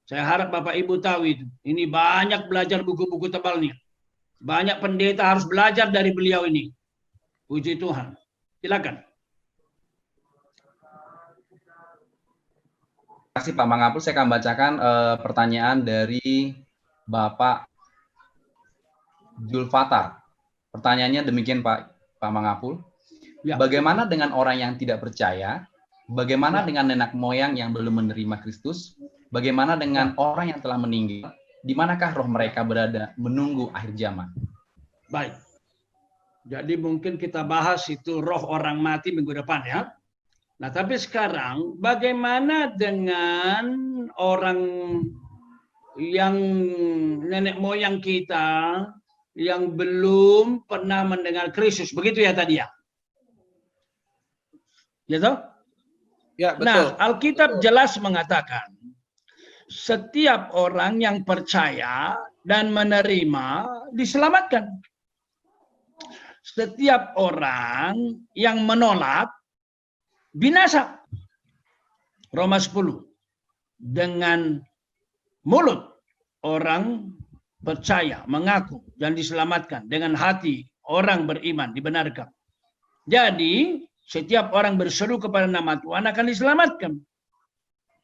Saya harap Bapak Ibu tahu itu. Ini banyak belajar buku-buku tebalnya. Banyak pendeta harus belajar dari beliau ini. Puji Tuhan. Silakan. Terima kasih Pak Mangapul. Saya akan bacakan pertanyaan dari Bapak Julfatar. Pertanyaannya demikian Pak Mangapul. Ya. Bagaimana dengan orang yang tidak percaya? Bagaimana dengan nenek moyang yang belum menerima Kristus? Bagaimana dengan orang yang telah meninggal? Di manakah roh mereka berada menunggu akhir zaman? Baik. Jadi mungkin kita bahas itu roh orang mati minggu depan ya. Nah, tapi sekarang bagaimana dengan orang yang nenek moyang kita yang belum pernah mendengar Kristus? Begitu ya tadi ya? Ya toh? Ya, betul. Nah, Alkitab jelas mengatakan setiap orang yang percaya dan menerima diselamatkan. Setiap orang yang menolak binasa. Roma 10. Dengan mulut orang percaya, mengaku dan diselamatkan. Dengan hati orang beriman, dibenarkan. Jadi setiap orang berseru kepada nama Tuhan akan diselamatkan.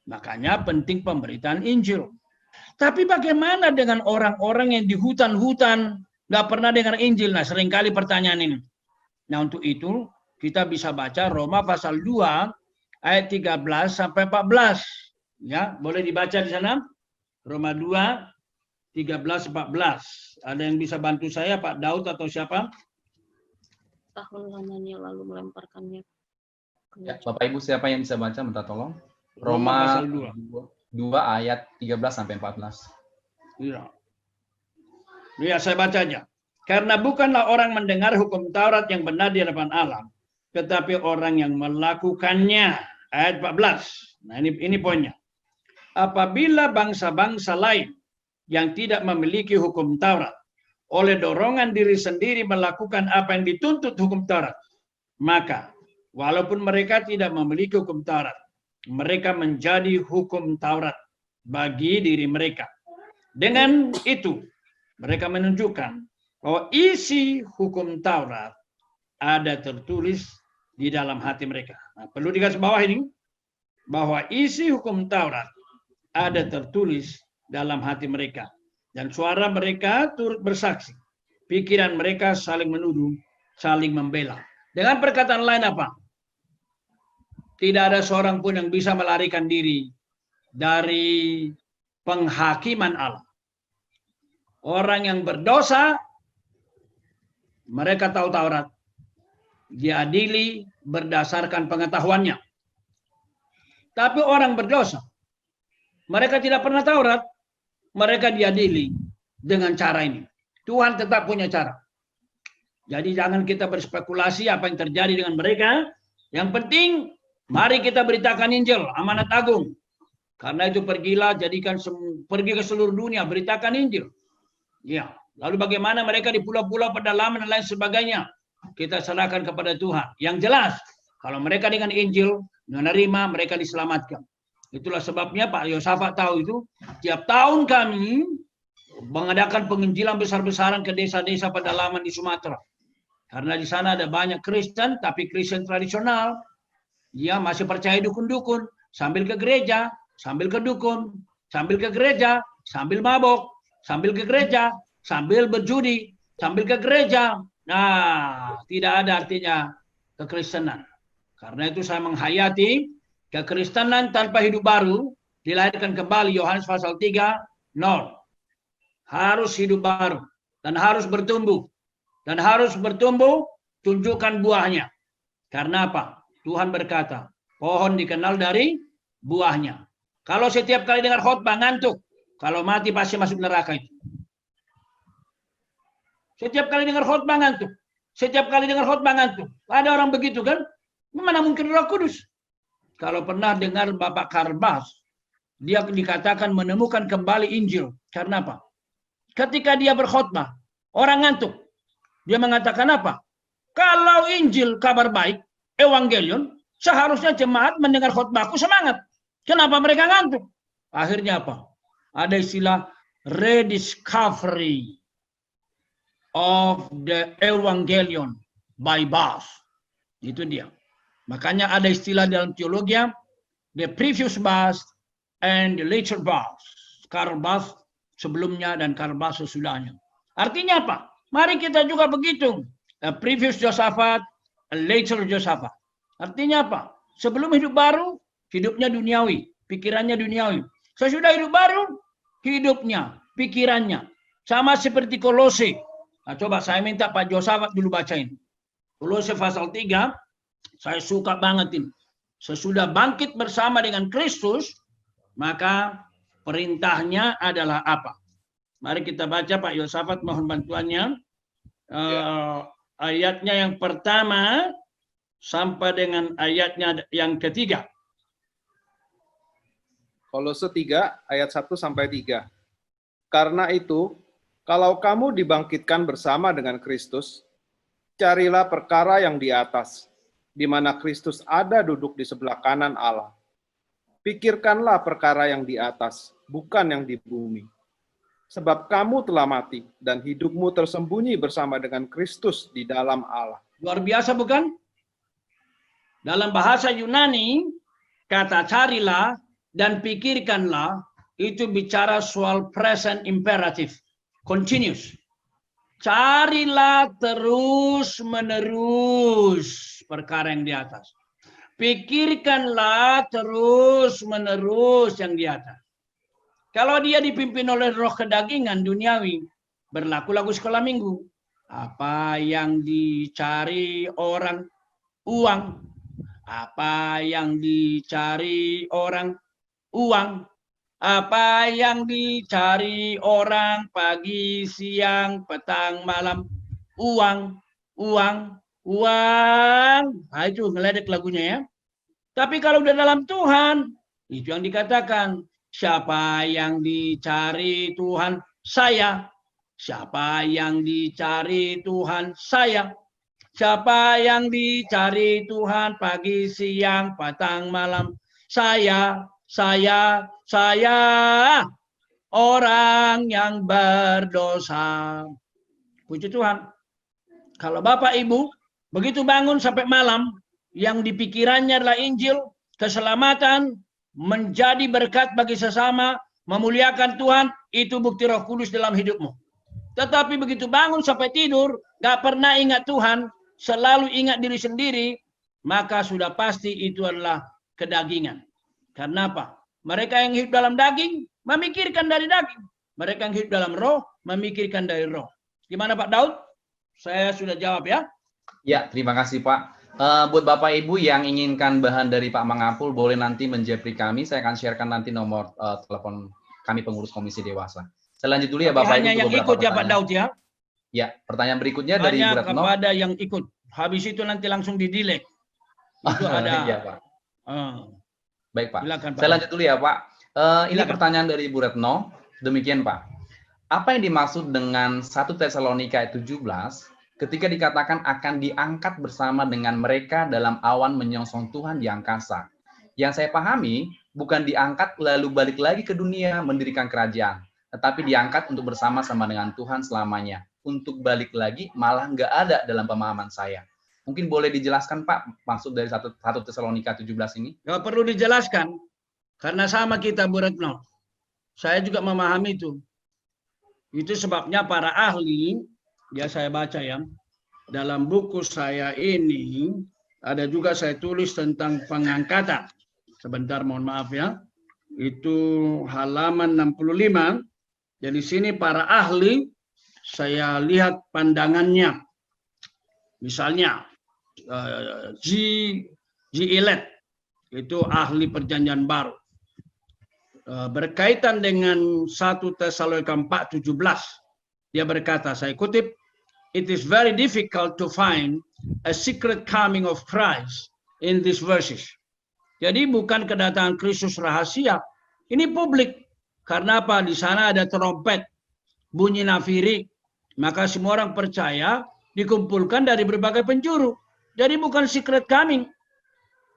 Makanya penting pemberitaan Injil. Tapi bagaimana dengan orang-orang yang di hutan-hutan nggak pernah dengar Injil? Nah, seringkali pertanyaan ini. Nah, untuk itu kita bisa baca Roma pasal 2 ayat 13 sampai 14. Ya, boleh dibaca di sana. Roma 2 13 14. Ada yang bisa bantu saya, Pak Daud atau siapa? Tahun lamanya lalu melemparkannya. Ya, Bapak Ibu siapa yang bisa baca minta tolong? Roma pasal 2 ayat 13 sampai 14. Iya. Ya, saya baca aja. Karena bukanlah orang mendengar hukum Taurat yang benar di hadapan Allah, tetapi orang yang melakukannya. Ayat 14. Nah, ini poinnya. Apabila bangsa-bangsa lain yang tidak memiliki hukum Taurat oleh dorongan diri sendiri melakukan apa yang dituntut hukum Taurat, maka walaupun mereka tidak memiliki hukum Taurat, mereka menjadi hukum Taurat bagi diri mereka. Dengan itu, mereka menunjukkan bahwa isi hukum Taurat ada tertulis di dalam hati mereka. Nah, perlu digaris bawah ini, bahwa isi hukum Taurat ada tertulis dalam hati mereka. Dan suara mereka turut bersaksi. Pikiran mereka saling menuduh, saling membela. Dengan perkataan lain apa? Tidak ada seorang pun yang bisa melarikan diri dari penghakiman Allah. Orang yang berdosa, mereka tahu Taurat, diadili berdasarkan pengetahuannya. Tapi orang berdosa, mereka tidak pernah Taurat, mereka diadili dengan cara ini. Tuhan tetap punya cara. Jadi jangan kita berspekulasi apa yang terjadi dengan mereka. Yang penting, mari kita beritakan Injil, amanat agung. Karena itu pergilah, pergi ke seluruh dunia, beritakan Injil. Ya, lalu bagaimana mereka di pulau-pulau pedalaman dan lain sebagainya, kita serahkan kepada Tuhan. Yang jelas, kalau mereka dengan Injil menerima, mereka diselamatkan. Itulah sebabnya Pak Yosafat tahu itu, tiap tahun kami mengadakan penginjilan besar-besaran ke desa-desa pedalaman di Sumatera. Karena di sana ada banyak Kristen, tapi Kristen tradisional. Dia masih percaya dukun-dukun, sambil ke gereja, sambil ke dukun, sambil ke gereja, sambil mabok, sambil ke gereja, sambil berjudi, sambil ke gereja. Nah, tidak ada artinya kekristenan. Karena itu saya menghayati kekristenan tanpa hidup baru, dilahirkan kembali, Yohanes pasal 3, 0. Harus hidup baru, dan harus bertumbuh. Dan harus bertumbuh, tunjukkan buahnya. Karena apa? Tuhan berkata, pohon dikenal dari buahnya. Kalau setiap kali dengar khotbah ngantuk, kalau mati pasti masuk neraka itu. Setiap kali dengar khotbah ngantuk. Setiap kali dengar khotbah ngantuk. Ada orang begitu kan? Mana mungkin Roh Kudus? Kalau pernah dengar Bapak Karbas, dia dikatakan menemukan kembali Injil. Karena apa? Ketika dia berkhotbah, orang ngantuk. Dia mengatakan apa? Kalau Injil, kabar baik, Evangelion, seharusnya jemaat mendengar khotbahku semangat. Kenapa mereka ngantuk? Akhirnya apa? Ada istilah rediscovery. of the Evangelion by Barth. Itu dia. Makanya ada istilah dalam teologi, the previous Barth and the later Barth. Karl Barth sebelumnya dan Karl Barth sesudahnya. Artinya apa? Mari kita juga begitu. A previous Josaphat, a later Josaphat. Artinya apa? Sebelum hidup baru, hidupnya duniawi, pikirannya duniawi. Sesudah hidup baru, hidupnya, pikirannya. Sama seperti Kolose. Nah, coba saya minta Pak Josaphat dulu bacain. Kolose pasal 3, saya suka banget ini. Sesudah bangkit bersama dengan Kristus, maka perintahnya adalah apa? Mari kita baca, Pak Josaphat, mohon bantuannya. Ayatnya yang pertama sampai dengan ayatnya yang ketiga. Kolose 3 ayat 1 sampai 3. Karena itu, kalau kamu dibangkitkan bersama dengan Kristus, carilah perkara yang di atas, di mana Kristus ada duduk di sebelah kanan Allah. Pikirkanlah perkara yang di atas, bukan yang di bumi. Sebab kamu telah mati, dan hidupmu tersembunyi bersama dengan Kristus di dalam Allah. Luar biasa bukan? Dalam bahasa Yunani, kata carilah dan pikirkanlah itu bicara soal present imperative, continuous. Carilah terus menerus perkara yang di atas. Pikirkanlah terus menerus yang di atas. Kalau dia dipimpin oleh roh kedagingan duniawi, berlaku lagu sekolah minggu. Apa yang dicari orang? Uang. Apa yang dicari orang? Uang. Apa yang dicari orang pagi, siang, petang, malam? Uang, uang, uang. Nah, itu ngeledek lagunya ya. Tapi kalau udah dalam Tuhan, itu yang dikatakan. Siapa yang dicari Tuhan? Saya. Siapa yang dicari Tuhan? Saya. Siapa yang dicari Tuhan pagi, siang, petang, malam? Saya. Orang yang berdosa. Puji Tuhan. Kalau Bapak Ibu begitu bangun sampai malam, yang dipikirannya adalah Injil, keselamatan, menjadi berkat bagi sesama, memuliakan Tuhan, itu bukti Roh Kudus dalam hidupmu. Tetapi begitu bangun sampai tidur, gak pernah ingat Tuhan, selalu ingat diri sendiri, maka sudah pasti itu adalah kedagingan. Karena apa? Mereka yang hidup dalam daging, memikirkan dari daging. Mereka yang hidup dalam roh, memikirkan dari roh. Gimana Pak Daud? Saya sudah jawab ya? Ya, terima kasih Pak. Buat Bapak Ibu yang inginkan bahan dari Pak Mangapul, boleh nanti menjepri kami. Saya akan sharekan nanti nomor telepon kami pengurus Komisi Dewasa. Saya lanjut dulu ya Bapak Ibu. Hanya yang ikut ya Pak Daud ya? Ya, pertanyaan berikutnya dari Bu Retno. Kepada yang ikut. Habis itu nanti langsung di-delete. Itu ada. Iya, Pak. Baik Pak. Silakan, Pak. Saya lanjut dulu ya Pak. Ini pertanyaan dari Bu Retno. Demikian Pak. Apa yang dimaksud dengan 1 Tesalonika 17 ketika dikatakan akan diangkat bersama dengan mereka dalam awan menyongsong Tuhan di angkasa? Yang saya pahami, bukan diangkat lalu balik lagi ke dunia mendirikan kerajaan, tetapi diangkat untuk bersama-sama dengan Tuhan selamanya. Untuk balik lagi malah nggak ada dalam pemahaman saya. Mungkin boleh dijelaskan Pak, maksud dari 1 Tesalonika 17 ini? Nggak perlu dijelaskan, karena sama kita Bu Retno. Saya juga memahami itu. Itu sebabnya para ahli, ya saya baca ya, dalam buku saya ini, ada juga saya tulis tentang pengangkatan. Sebentar, mohon maaf ya. Itu halaman 65. Jadi sini para ahli, saya lihat pandangannya. Misalnya, G. Elet, itu ahli perjanjian baru. Berkaitan dengan 1 Tesalonika 4:17, dia berkata, saya kutip, "It is very difficult to find a secret coming of Christ in these verses." Jadi bukan kedatangan Kristus rahasia, ini publik. Karena apa? Di sana ada trompet, bunyi nafiri, maka semua orang percaya dikumpulkan dari berbagai penjuru. Jadi bukan secret coming.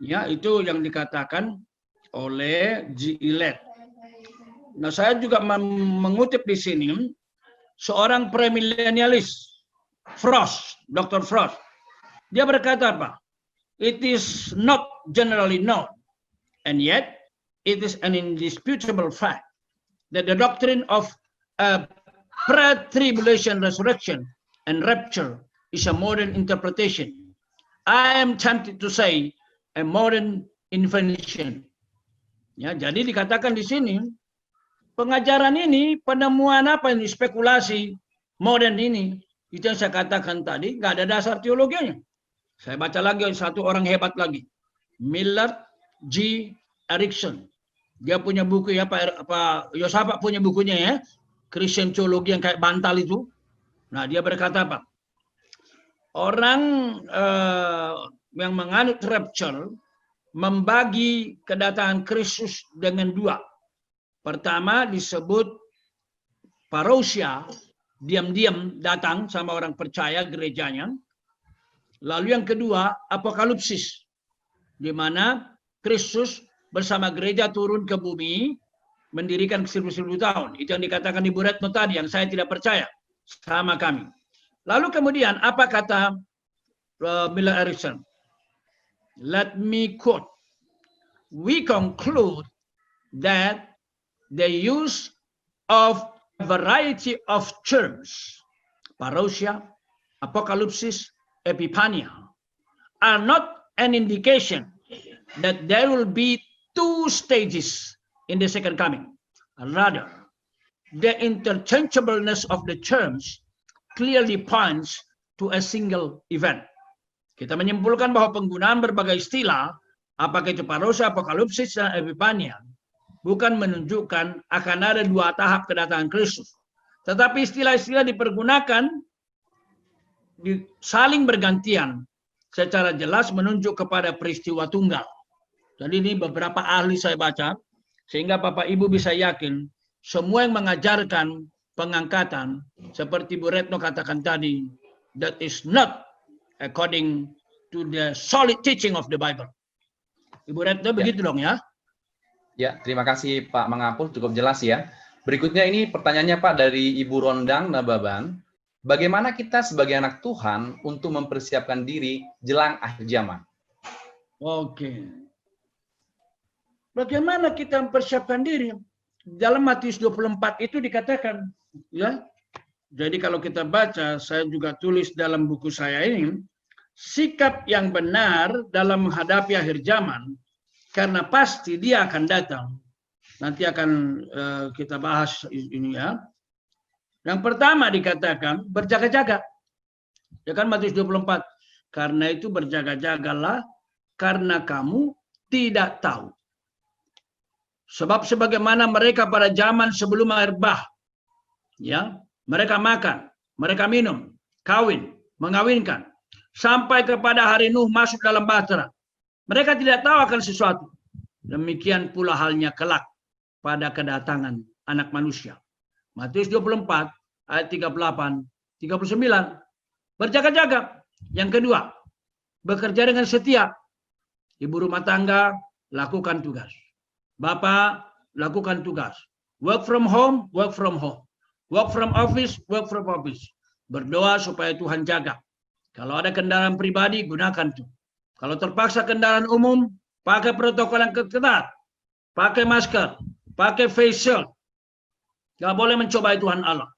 Ya, itu yang dikatakan oleh G. Elet. Nah, saya juga mengutip di sini seorang premilenialis Frost, Dr. Frost. Dia berkata apa? It is not generally known, and yet it is an indisputable fact that the doctrine of a pre-tribulation resurrection and rapture is a modern interpretation. I am tempted to say a modern invention. Ya, jadi dikatakan di sini pengajaran ini, penemuan apa ini, spekulasi modern ini, itu yang saya katakan tadi, nggak ada dasar teologinya. Saya baca lagi satu orang hebat lagi, Millard G. Erickson. Dia punya buku ya, Pak Yosafat punya bukunya ya, Christian Theology yang kayak bantal itu. Nah, dia berkata apa? Orang yang menganut rapture membagi kedatangan Kristus dengan dua. Pertama disebut parousia, diam-diam datang sama orang percaya gerejanya. Lalu yang kedua, apokalipsis, di mana Kristus bersama gereja turun ke bumi, mendirikan 1000 tahun. Itu yang dikatakan Ibu Retno tadi, yang saya tidak percaya, sama kami. Lalu kemudian, apa kata Millard Erickson? Let me quote. We conclude that the use of a variety of terms, parousia, apokalipsis, epipania, are not an indication that there will be two stages in the second coming. Rather, the interchangeableness of the terms clearly points to a single event. Kita menyimpulkan bahwa penggunaan berbagai istilah, apakah itu parousia, apokalipsis, dan epipania, bukan menunjukkan akan ada dua tahap kedatangan Kristus. Tetapi istilah-istilah dipergunakan saling bergantian secara jelas menunjuk kepada peristiwa tunggal. Jadi ini beberapa ahli saya baca, sehingga Bapak Ibu bisa yakin semua yang mengajarkan pengangkatan, seperti Bu Retno katakan tadi, that is not according to the solid teaching of the Bible. Ibu Retno begitu dong ya? Ya, terima kasih Pak Mangapul, cukup jelas ya. Berikutnya ini pertanyaannya Pak dari Ibu Rondang Nababan. Bagaimana kita sebagai anak Tuhan untuk mempersiapkan diri jelang akhir zaman? Oke. Bagaimana kita mempersiapkan diri? Dalam Matius 24 itu dikatakan, ya. Jadi kalau kita baca, saya juga tulis dalam buku saya ini, sikap yang benar dalam menghadapi akhir zaman, karena pasti dia akan datang. Nanti akan kita bahas ini ya. Yang pertama dikatakan berjaga-jaga. Ya kan Matius 24. Karena itu berjaga-jagalah karena kamu tidak tahu. Sebab sebagaimana mereka pada zaman sebelum air bah, ya, mereka makan, mereka minum, kawin, mengawinkan, sampai kepada hari Nuh masuk dalam bahtera. Mereka tidak tahu akan sesuatu. Demikian pula halnya kelak pada kedatangan anak manusia. Matius 24 ayat 38, 39. Berjaga-jaga. Yang kedua, bekerja dengan setia. Ibu rumah tangga, lakukan tugas. Bapak, lakukan tugas. Work from home, work from home. Work from office, work from office. Berdoa supaya Tuhan jaga. Kalau ada kendaraan pribadi, gunakan itu. Kalau terpaksa kendaraan umum, pakai protokol yang ketat. Pakai masker, pakai face shield. Gak boleh mencobai Tuhan Allah.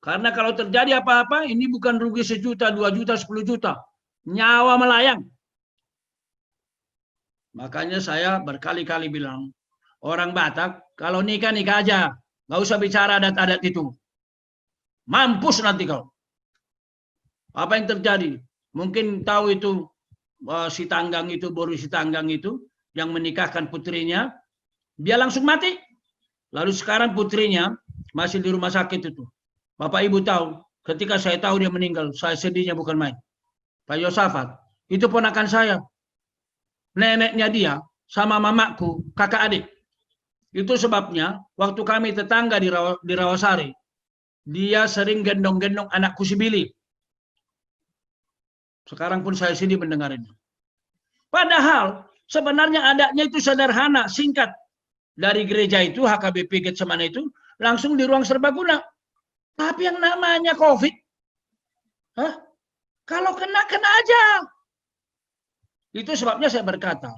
Karena kalau terjadi apa-apa, ini bukan rugi 1 juta, 2 juta, 10 juta. Nyawa melayang. Makanya saya berkali-kali bilang, orang Batak, kalau nikah, nikah aja. Gak usah bicara adat-adat itu. Mampus nanti kau. Apa yang terjadi? Mungkin tahu itu, si Tanggang itu, Boru si Tanggang itu, yang menikahkan putrinya, dia langsung mati. Lalu sekarang putrinya masih di rumah sakit itu. Bapak Ibu tahu, ketika saya tahu dia meninggal, saya sedihnya bukan main. Pak Yosafat, itu ponakan saya. Neneknya dia sama mamaku, kakak adik. Itu sebabnya waktu kami tetangga di Rawasari, dia sering gendong-gendong anakku si Billy. Sekarang pun saya sedih mendengarnya. Padahal sebenarnya adatnya itu sederhana, singkat. Dari gereja itu, HKBP Getsemani itu, langsung di ruang serbaguna. Tapi yang namanya COVID, Hah? Kalau kena, kena aja. Itu sebabnya saya berkata,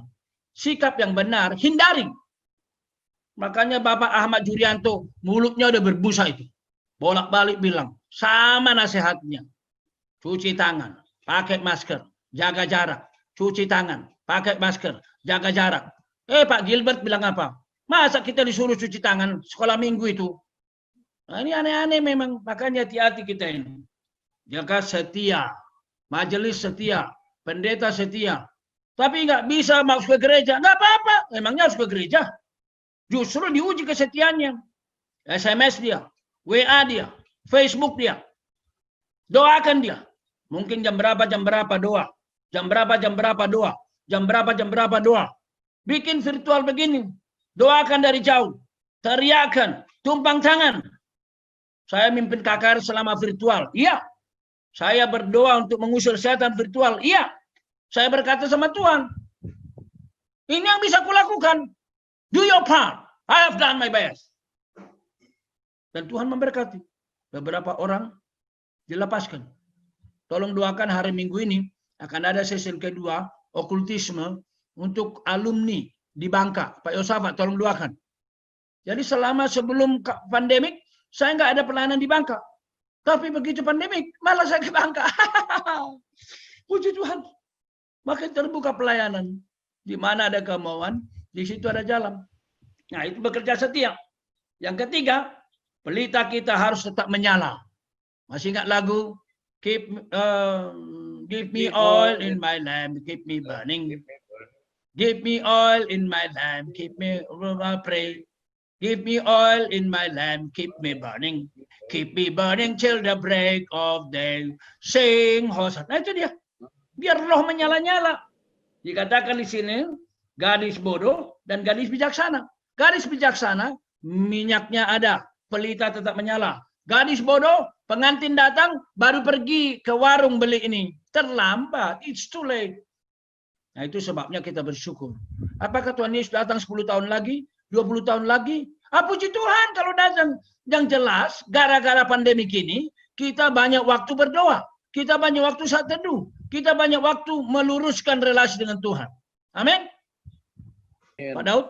sikap yang benar, hindari. Makanya Bapak Ahmad Jurianto, mulutnya udah berbusa itu. Bolak-balik bilang, sama nasihatnya. Cuci tangan, pakai masker, jaga jarak. Cuci tangan, pakai masker, jaga jarak. Pak Gilbert bilang apa? Masa kita disuruh cuci tangan sekolah minggu itu? Nah, ini aneh-aneh memang. Makanya hati-hati kita ini. Jaga setia, majelis setia, pendeta setia. Tapi nggak bisa masuk ke gereja. Nggak apa-apa. Emangnya harus ke gereja? Justru diuji kesetiaannya. SMS dia, WA dia, Facebook dia. Doakan dia. Mungkin jam berapa doa. Jam berapa doa. Jam berapa doa. Bikin virtual begini. Doakan dari jauh. Teriakan. Tumpang tangan. Saya mimpin KKR selama virtual. Iya. Saya berdoa untuk mengusir setan virtual. Iya. Saya berkata sama Tuhan. Ini yang bisa kulakukan. Do your part. I have done my best. Dan Tuhan memberkati. Beberapa orang dilepaskan. Tolong doakan hari Minggu ini akan ada sesi kedua okultisme untuk alumni di Bangka. Pak Yosafat, tolong doakan. Jadi selama sebelum pandemik, saya nggak ada pelayanan di Bangka. Tapi begitu pandemik, malah saya ke Bangka. Puji Tuhan. Makin terbuka pelayanan. Di mana ada kemauan, di situ ada jalan. Nah, itu bekerja setia. Yang ketiga, pelita kita harus tetap menyala. Masih ingat lagu? Give me oil in my lamp, keep me burning. Give me oil in my lamp, keep me pray. Give me oil in my lamp, keep me burning. Keep me burning till the break of day. Sing Hosanna. Nah, itu dia. Biar roh menyala-nyala. Dikatakan di sini, gadis bodoh dan gadis bijaksana. Gadis bijaksana, minyaknya ada, pelita tetap menyala. Gadis bodoh, pengantin datang, baru pergi ke warung beli ini. Terlambat, it's too late. Nah, itu sebabnya kita bersyukur. Apakah Tuhan Yesus datang 10 tahun lagi, 20 tahun lagi? Puji Tuhan kalau datang. Yang jelas, gara-gara pandemi ini, kita banyak waktu berdoa. Kita banyak waktu saat teduh. Kita banyak waktu meluruskan relasi dengan Tuhan. Amin. Pak Daud.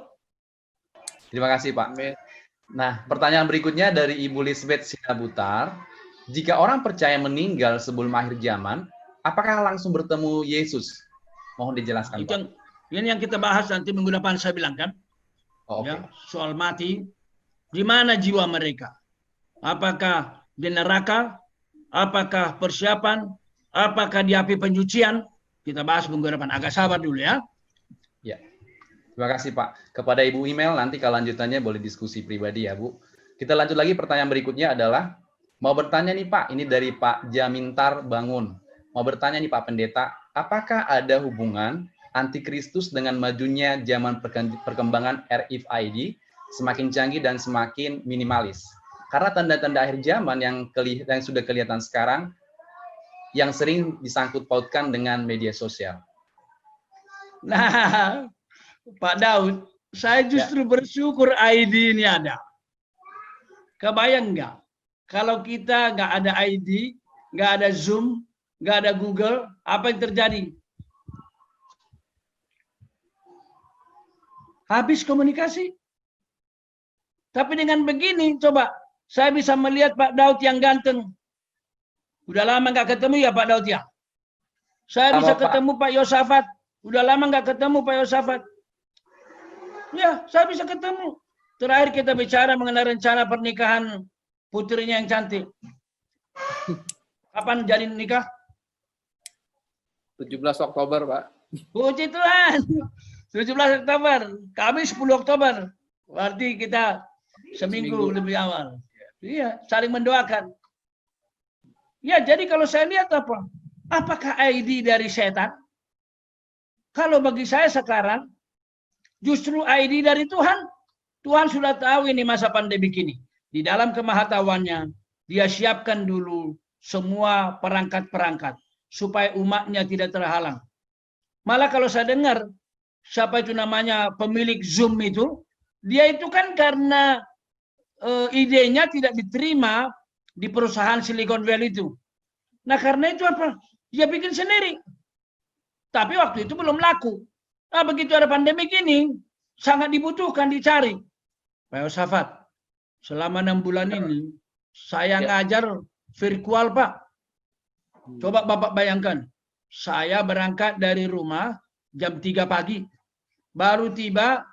Terima kasih, Pak. Nah, pertanyaan berikutnya dari Ibu Lisbeth Sinabutar. Jika orang percaya meninggal sebelum akhir zaman, apakah langsung bertemu Yesus? Mohon dijelaskan, Itu Pak. ini yang kita bahas nanti minggu depan, saya bilang kan. Oh, okay. Ya, soal mati. Di mana jiwa mereka? Apakah di neraka? Apakah persiapan? Apakah di api penyucian? Kita bahas minggu depan. Agak sabar dulu ya. Ya. Terima kasih, Pak. Kepada Ibu Email, nanti kelanjutannya boleh diskusi pribadi ya, Bu. Kita lanjut lagi, pertanyaan berikutnya adalah, mau bertanya nih, Pak, ini dari Pak Jamintar Bangun. Mau bertanya nih, Pak Pendeta, apakah ada hubungan antikristus dengan majunya zaman perkembangan RFID, semakin canggih dan semakin minimalis? Karena tanda-tanda akhir zaman yang sudah kelihatan sekarang, yang sering disangkut pautkan dengan media sosial. Nah, Pak Daud, saya justru bersyukur ID ini ada. Kebayang nggak? Kalau kita nggak ada ID, nggak ada Zoom, nggak ada Google, apa yang terjadi? Habis komunikasi. Tapi dengan begini, coba, saya bisa melihat Pak Daud yang ganteng. Udah lama nggak ketemu ya Pak Daud ya? Saya bisa ketemu Pak Yosafat. Udah lama nggak ketemu Pak Yosafat. Ya, saya bisa ketemu. Terakhir kita bicara mengenai rencana pernikahan putrinya yang cantik. Kapan jadi nikah? 17 Oktober, Pak. Puji Tuhan. 17 Oktober. Kami 10 Oktober. Berarti kita seminggu lebih awal. Iya, saling mendoakan. Ya, jadi kalau saya lihat apa? Apakah ID dari setan? Kalau bagi saya sekarang, justru ID dari Tuhan. Tuhan sudah tahu ini masa pandemi ini. Di dalam kemahatauannya, dia siapkan dulu semua perangkat-perangkat. Supaya umatnya tidak terhalang. Malah kalau saya dengar, siapa itu namanya pemilik Zoom itu, dia itu kan karena idenya tidak diterima di perusahaan Silicon Valley itu. Nah karena itu apa? Dia bikin sendiri. Tapi waktu itu belum laku. Nah begitu ada pandemi ini, sangat dibutuhkan, dicari. Pak Yosafat, selama 6 bulan ini, saya ngajar virtual, Pak. Coba Bapak bayangkan, saya berangkat dari rumah jam 3 pagi, baru tiba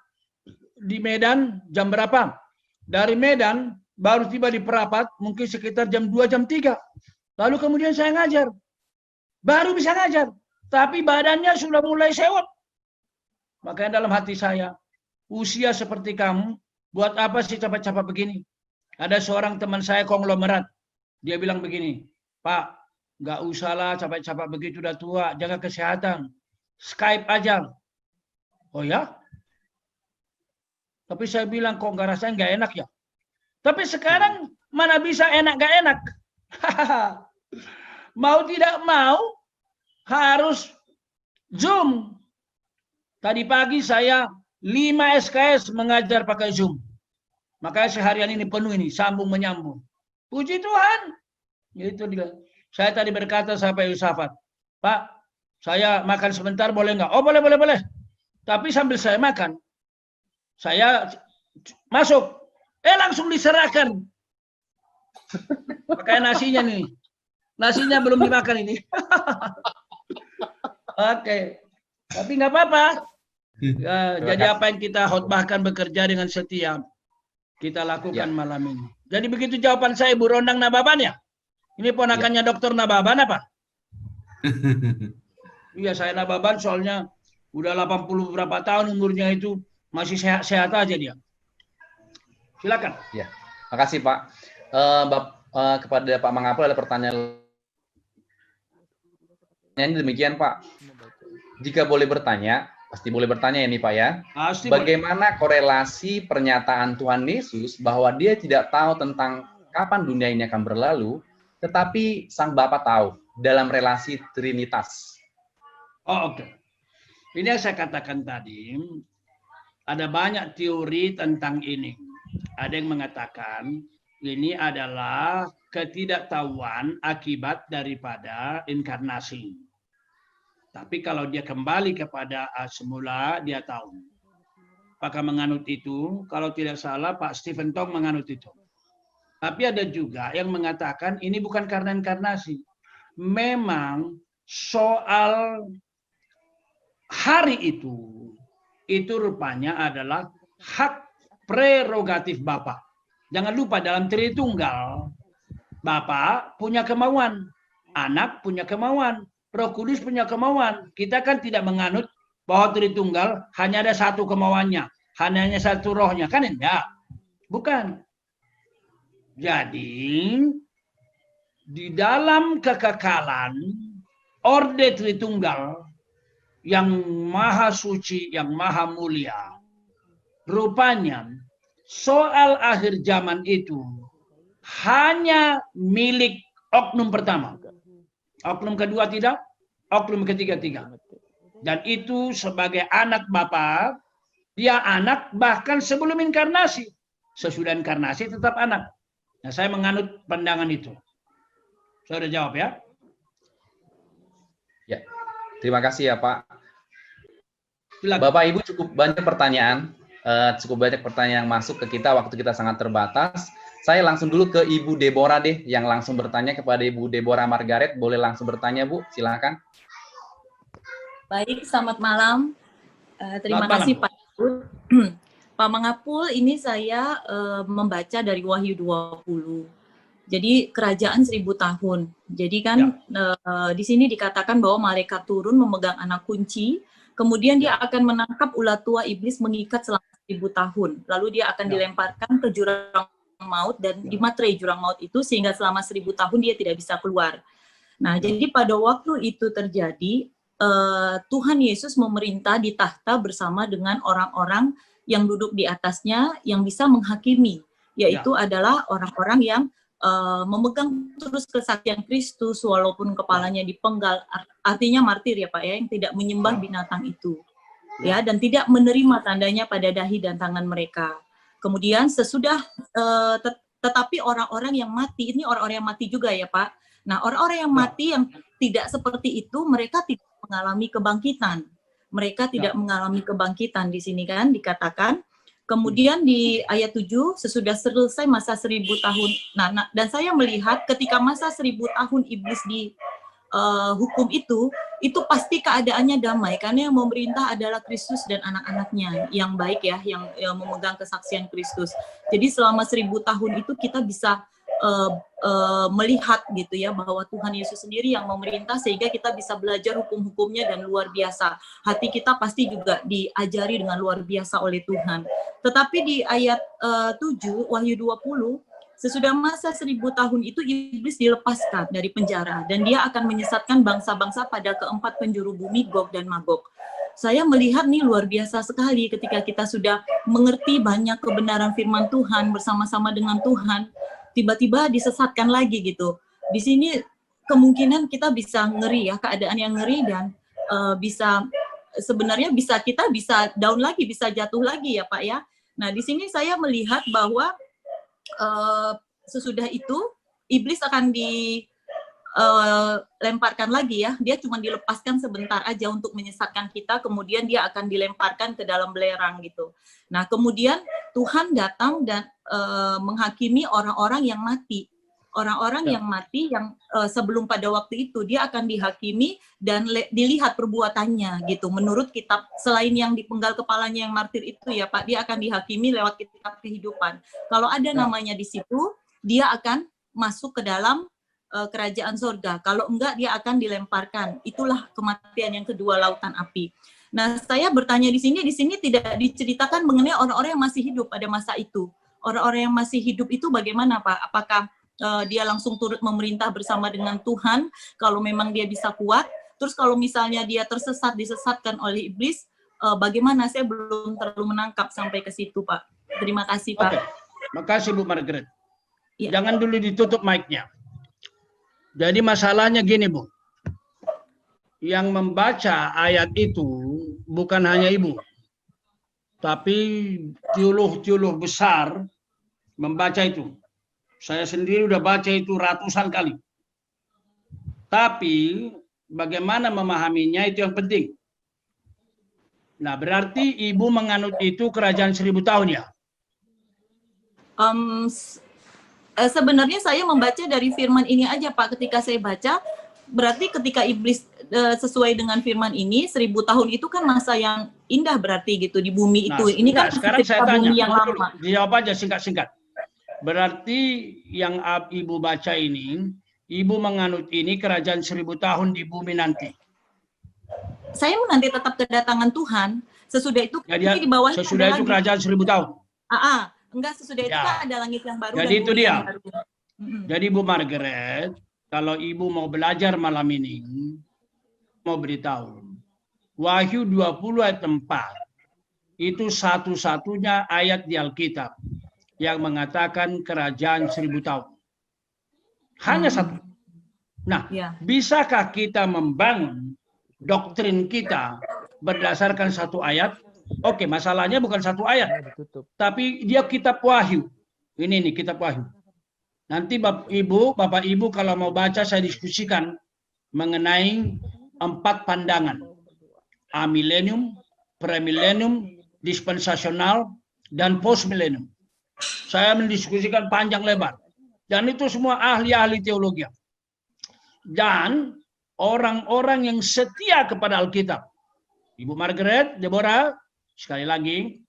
di Medan jam berapa? Dari Medan, baru tiba di Perapat, mungkin sekitar jam 2, jam 3. Lalu kemudian saya ngajar. Baru bisa ngajar. Tapi badannya sudah mulai sewot. Makanya dalam hati saya, usia seperti kamu, buat apa sih capek-capek begini? Ada seorang teman saya konglomerat. Dia bilang begini, Pak, nggak usahlah capek-capek begitu, udah tua, jaga kesehatan. Skype aja. Oh ya? Tapi saya bilang, kok nggak rasanya nggak enak ya? Tapi sekarang mana bisa enak nggak enak? Mau tidak mau harus Zoom. Tadi pagi saya 5 SKS mengajar pakai Zoom. Makanya seharian ini penuh ini, sambung menyambung. Puji Tuhan. Itu dia. Saya tadi berkata sampai Yusafat, Pak, saya makan sebentar boleh nggak? Oh boleh. Tapi sambil saya makan, saya masuk. Langsung diserahkan. Pakai nasinya nih. Nasinya belum dimakan ini. Oke. Tapi nggak apa-apa. Ya, jadi apa yang kita khotbahkan bekerja dengan setia, kita lakukan malam ini. Jadi begitu jawaban saya, Ibu Rondang Nababan ya? Ini ponakannya Dokter Nababan apa? Iya, saya Nababan soalnya udah 80 berapa tahun umurnya itu, masih sehat-sehat aja dia. Silakan. Ya, makasih Pak. Kepada Pak Mangapul ada pertanyaan. Ini demikian Pak. Jika boleh bertanya, pasti boleh bertanya ini Pak ya. Pasti bagaimana korelasi pernyataan Tuhan Yesus bahwa dia tidak tahu tentang kapan dunia ini akan berlalu, tetapi Sang Bapa tahu dalam relasi Trinitas? Oh, oke. Ini yang saya katakan tadi, ada banyak teori tentang ini. Ada yang mengatakan ini adalah ketidaktahuan akibat daripada inkarnasi. Tapi kalau dia kembali kepada semula, dia tahu. Apakah menganut itu? Kalau tidak salah, Pak Stephen Tong menganut itu. Tapi ada juga yang mengatakan ini bukan karena inkarnasi. Memang soal hari itu rupanya adalah hak prerogatif Bapa. Jangan lupa dalam Tritunggal, Bapa punya kemauan, Anak punya kemauan, Roh Kudus punya kemauan. Kita kan tidak menganut bahwa Tritunggal hanya ada satu kemauannya, hanya satu rohnya, kan enggak? Bukan. Jadi di dalam kekekalan Orde Tritunggal yang maha suci, yang maha mulia, rupanya soal akhir zaman itu hanya milik oknum pertama. Oknum kedua tidak, oknum ketiga tidak. Dan itu sebagai anak Bapa, dia anak bahkan sebelum inkarnasi. Sesudah inkarnasi tetap anak. Nah, saya menganut pandangan itu. Saya sudah jawab ya. Ya, terima kasih ya Pak. Silakan. Bapak Ibu cukup banyak pertanyaan yang masuk ke kita, waktu kita sangat terbatas. Saya langsung dulu ke Ibu Deborah deh, yang langsung bertanya kepada Ibu Deborah Margaret. Boleh langsung bertanya Bu, silakan. Baik, selamat malam. Terima kasih Pak. Pak Mangapul, ini saya membaca dari Wahyu 20. Jadi kerajaan 1000 tahun. Jadi kan di sini dikatakan bahwa malaikat turun memegang anak kunci, kemudian dia akan menangkap ulat tua iblis mengikat selama 1000 tahun. Lalu dia akan dilemparkan ke jurang maut dan dimaterai jurang maut itu sehingga selama 1000 tahun dia tidak bisa keluar. Nah, jadi pada waktu itu terjadi, Tuhan Yesus memerintah di tahta bersama dengan orang-orang yang duduk di atasnya yang bisa menghakimi, yaitu adalah orang-orang yang memegang terus kesaksian Kristus walaupun kepalanya dipenggal, artinya martir ya Pak ya, yang tidak menyembah binatang itu, ya, dan tidak menerima tandanya pada dahi dan tangan mereka. Kemudian sesudah tetapi orang-orang yang mati, ini orang-orang yang mati juga ya Pak, Nah, orang-orang yang mati yang tidak seperti itu, mereka tidak mengalami kebangkitan. Mereka tidak mengalami kebangkitan di sini kan dikatakan. Kemudian di ayat 7, sesudah selesai masa 1000 tahun. Nah, dan saya melihat ketika masa 1000 tahun iblis di hukum itu pasti keadaannya damai karena yang memerintah adalah Kristus dan anak-anaknya yang baik ya, yang memegang kesaksian Kristus. Jadi selama 1000 tahun itu kita bisa melihat gitu ya bahwa Tuhan Yesus sendiri yang memerintah sehingga kita bisa belajar hukum-hukumnya dan luar biasa. Hati kita pasti juga diajari dengan luar biasa oleh Tuhan. Tetapi di ayat 7 Wahyu 20, sesudah masa 1000 tahun itu iblis dilepaskan dari penjara dan dia akan menyesatkan bangsa-bangsa pada keempat penjuru bumi Gog dan Magog. Saya melihat nih luar biasa sekali ketika kita sudah mengerti banyak kebenaran firman Tuhan bersama-sama dengan Tuhan, tiba-tiba disesatkan lagi gitu. Di sini kemungkinan kita bisa ngeri ya, keadaan yang ngeri dan sebenarnya kita bisa down lagi, bisa jatuh lagi ya Pak ya. Nah di sini saya melihat bahwa sesudah itu iblis akan dilemparkan lagi ya, dia cuma dilepaskan sebentar aja untuk menyesatkan kita, kemudian dia akan dilemparkan ke dalam belerang gitu. Nah kemudian Tuhan datang dan menghakimi orang-orang yang mati. Orang-orang yang mati yang sebelum pada waktu itu dia akan dihakimi dan dilihat perbuatannya gitu. Menurut kitab selain yang dipenggal kepalanya yang martir itu ya Pak, dia akan dihakimi lewat kitab kehidupan. Kalau ada namanya di situ, dia akan masuk ke dalam kerajaan surga. Kalau enggak dia akan dilemparkan. Itulah kematian yang kedua, lautan api. Nah, saya bertanya di sini tidak diceritakan mengenai orang-orang yang masih hidup pada masa itu. Orang-orang yang masih hidup itu bagaimana Pak? Apakah dia langsung turut memerintah bersama dengan Tuhan kalau memang dia bisa kuat? Terus kalau misalnya dia disesatkan oleh iblis, bagaimana? Saya belum terlalu menangkap sampai ke situ Pak. Terima kasih Pak. Oke. Makasih Bu Margaret. Ya. Jangan dulu ditutup mic-nya. Jadi masalahnya gini Bu, yang membaca ayat itu bukan hanya Ibu, tapi teolog-teolog besar membaca itu. Saya sendiri udah baca itu ratusan kali. Tapi bagaimana memahaminya itu yang penting. Nah berarti Ibu menganut itu kerajaan 1000 tahun ya? Sebenarnya saya membaca dari firman ini aja Pak. Ketika saya baca, berarti ketika iblis sesuai dengan firman ini 1000 tahun itu kan masa yang indah berarti gitu di bumi itu. Ini kan sekarang saya tanya, bumi yang lama. Jawab aja singkat-singkat. Berarti yang Ibu baca ini, Ibu menganut ini kerajaan 1000 tahun di bumi nanti. Saya nanti tetap kedatangan Tuhan. Sesudah itu Jadi, di bawah sesudah itu kerajaan 1000 tahun. Enggak, sesudah itu kan ada langit yang baru. Jadi dan itu bumi dia. yang baru. Jadi Bu Margaret, kalau Ibu mau belajar malam ini, mau beritahu, Wahyu 20 ayat 4 itu satu-satunya ayat di Alkitab yang mengatakan kerajaan 1000 tahun. Hanya satu. Nah, bisakah kita membangun doktrin kita berdasarkan satu ayat? Oke, masalahnya bukan satu ayat, tapi dia kitab Wahyu. Ini nih kitab Wahyu. Nanti Bapak Ibu kalau mau baca saya diskusikan mengenai 4 pandangan. Amilenium, premilenium, dispensasional, dan postmilenium. Saya mendiskusikan panjang lebar. Dan itu semua ahli-ahli teologi. Dan orang-orang yang setia kepada Alkitab. Ibu Margaret, Deborah, sekali lagi,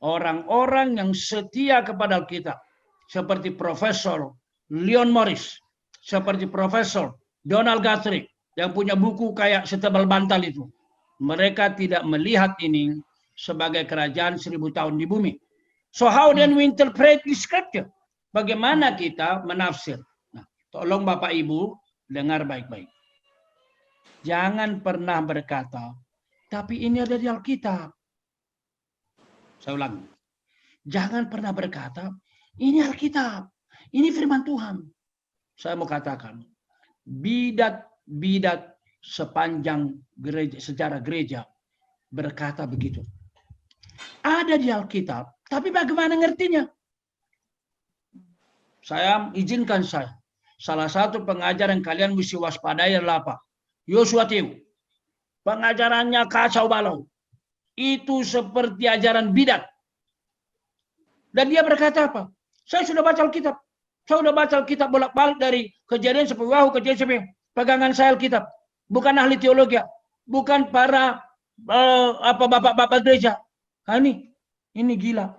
orang-orang yang setia kepada Alkitab. Seperti Profesor Leon Morris, seperti Profesor Donald Guthrie, yang punya buku kayak setebal bantal itu. Mereka tidak melihat ini sebagai kerajaan 1000 tahun di bumi. So how then we interpret the scripture? Bagaimana kita menafsir? Nah, tolong Bapak Ibu dengar baik-baik. Jangan pernah berkata, tapi ini ada di Alkitab. Saya ulangi. Jangan pernah berkata, ini Alkitab, ini firman Tuhan. Saya mau katakan, bidat sepanjang sejarah gereja berkata begitu. Ada di Alkitab, tapi bagaimana ngertinya? Saya izinkan saya. salah satu pengajaran yang kalian mesti waspadai adalah apa? Yosua Tiu. Pengajarannya kacau balau. Itu seperti ajaran bidat. Dan dia berkata apa? Saya sudah baca Alkitab. Saya sudah baca Alkitab bolak-balik dari Kejadian sampai Wahyu, Kejadian sampai pegangan saya Alkitab. Bukan ahli teologi, bukan para bapak-bapak gereja. Nah, ini gila.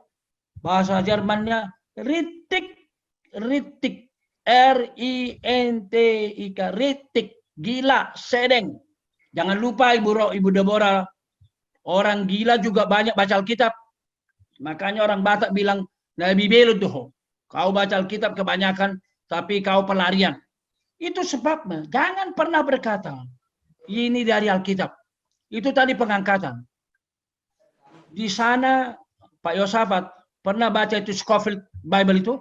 Bahasa Jermannya ritik, R-I-N-T-I-K, ritik, gila, sedeng. Jangan lupa Ibu Deborah, orang gila juga banyak baca Alkitab. Makanya orang Batak bilang, Nabi Belu tuh, kau baca Alkitab kebanyakan, tapi kau pelarian. Itu sebabnya, jangan pernah berkata, ini dari Alkitab. Itu tadi pengangkatan. Di sana, Pak Yosafat, pernah baca itu Scofield Bible itu?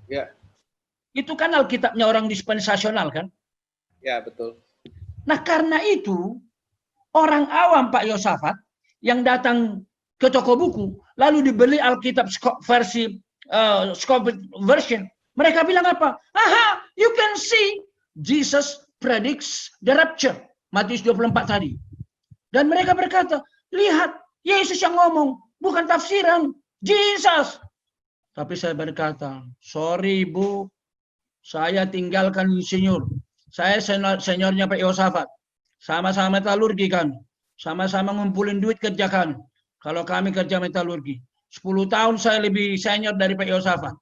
Ya. Itu kan Alkitabnya orang dispensasional kan? Ya, betul. Nah karena itu, orang awam Pak Yosafat, yang datang ke toko buku, lalu dibeli Alkitab versi Scofield version, mereka bilang apa? Aha, you can see Jesus predicts the rapture. Matius 24 tadi. Dan mereka berkata, lihat, Yesus yang ngomong, bukan tafsiran. Jesus. Tapi saya berkata, sorry Bu, saya tinggalkan insinyur. Saya seniornya Pak Yosafat. Sama-sama metalurgi kan. Sama-sama ngumpulin duit kerjakan. Kalau kami kerja metalurgi. 10 tahun saya lebih senior dari Pak Yosafat.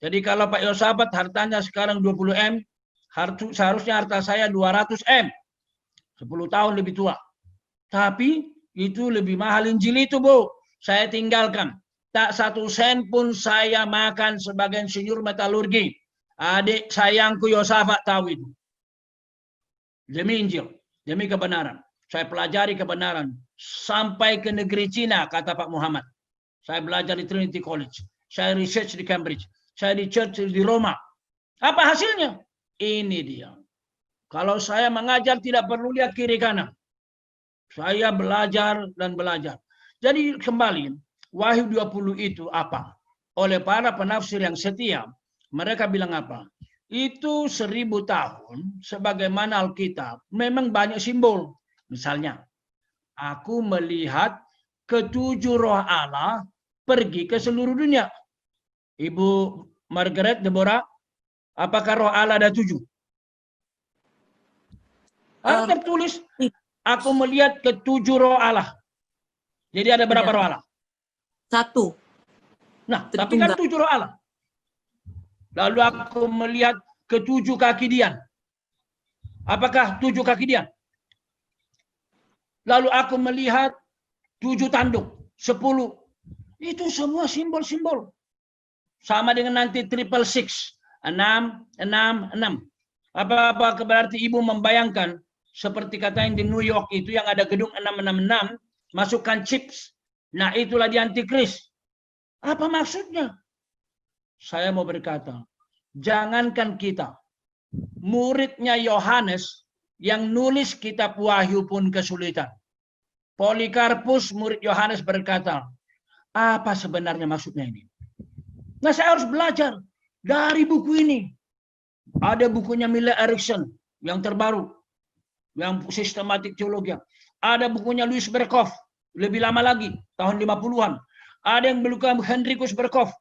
Jadi kalau Pak Yosafat hartanya sekarang 20 M, seharusnya harta saya 200 M. 10 tahun lebih tua. Tapi itu lebih mahal Injil itu, Bu. Saya tinggalkan. Tak 1 sen pun saya makan sebagai insinyur metalurgi. Adik sayangku Yosafat tahu itu. Demi Injil, demi kebenaran. Saya pelajari kebenaran. Sampai ke negeri Cina, kata Pak Muhammad. Saya belajar di Trinity College. Saya research di Cambridge. Saya di church di Roma. Apa hasilnya? Ini dia. Kalau saya mengajar tidak perlu lihat kiri kanan. Saya belajar dan belajar. Jadi kembali, Wahyu 20 itu apa? Oleh para penafsir yang setia, mereka bilang apa? Itu 1000 tahun, sebagaimana Alkitab, memang banyak simbol. Misalnya, aku melihat ke-7 roh Allah pergi ke seluruh dunia. Ibu Margaret, Deborah, apakah roh Allah ada 7? Tertulis, aku melihat ke-7 roh Allah. Jadi ada berapa roh Allah? 1. Nah, tapi kan 7 roh Allah. Lalu aku melihat ke-7 kaki Dian. Apakah 7 kaki Dian? Lalu aku melihat 7 tanduk, 10. Itu semua simbol-simbol. Sama dengan nanti 666, 666. Apa berarti Ibu membayangkan seperti kata yang di New York itu yang ada gedung 666, masukkan chips. Nah, itulah di Antikris. Apa maksudnya? Saya mau berkata, jangankan kita, muridnya Yohanes yang nulis kitab Wahyu pun kesulitan. Polikarpus, murid Yohanes, berkata, apa sebenarnya maksudnya ini? Nah, saya harus belajar dari buku ini. Ada bukunya Miller Erickson yang terbaru, yang sistematik teologi. Ada bukunya Louis Berkhof, lebih lama lagi, tahun 50-an. Ada yang bukan Hendrikus Berkhof,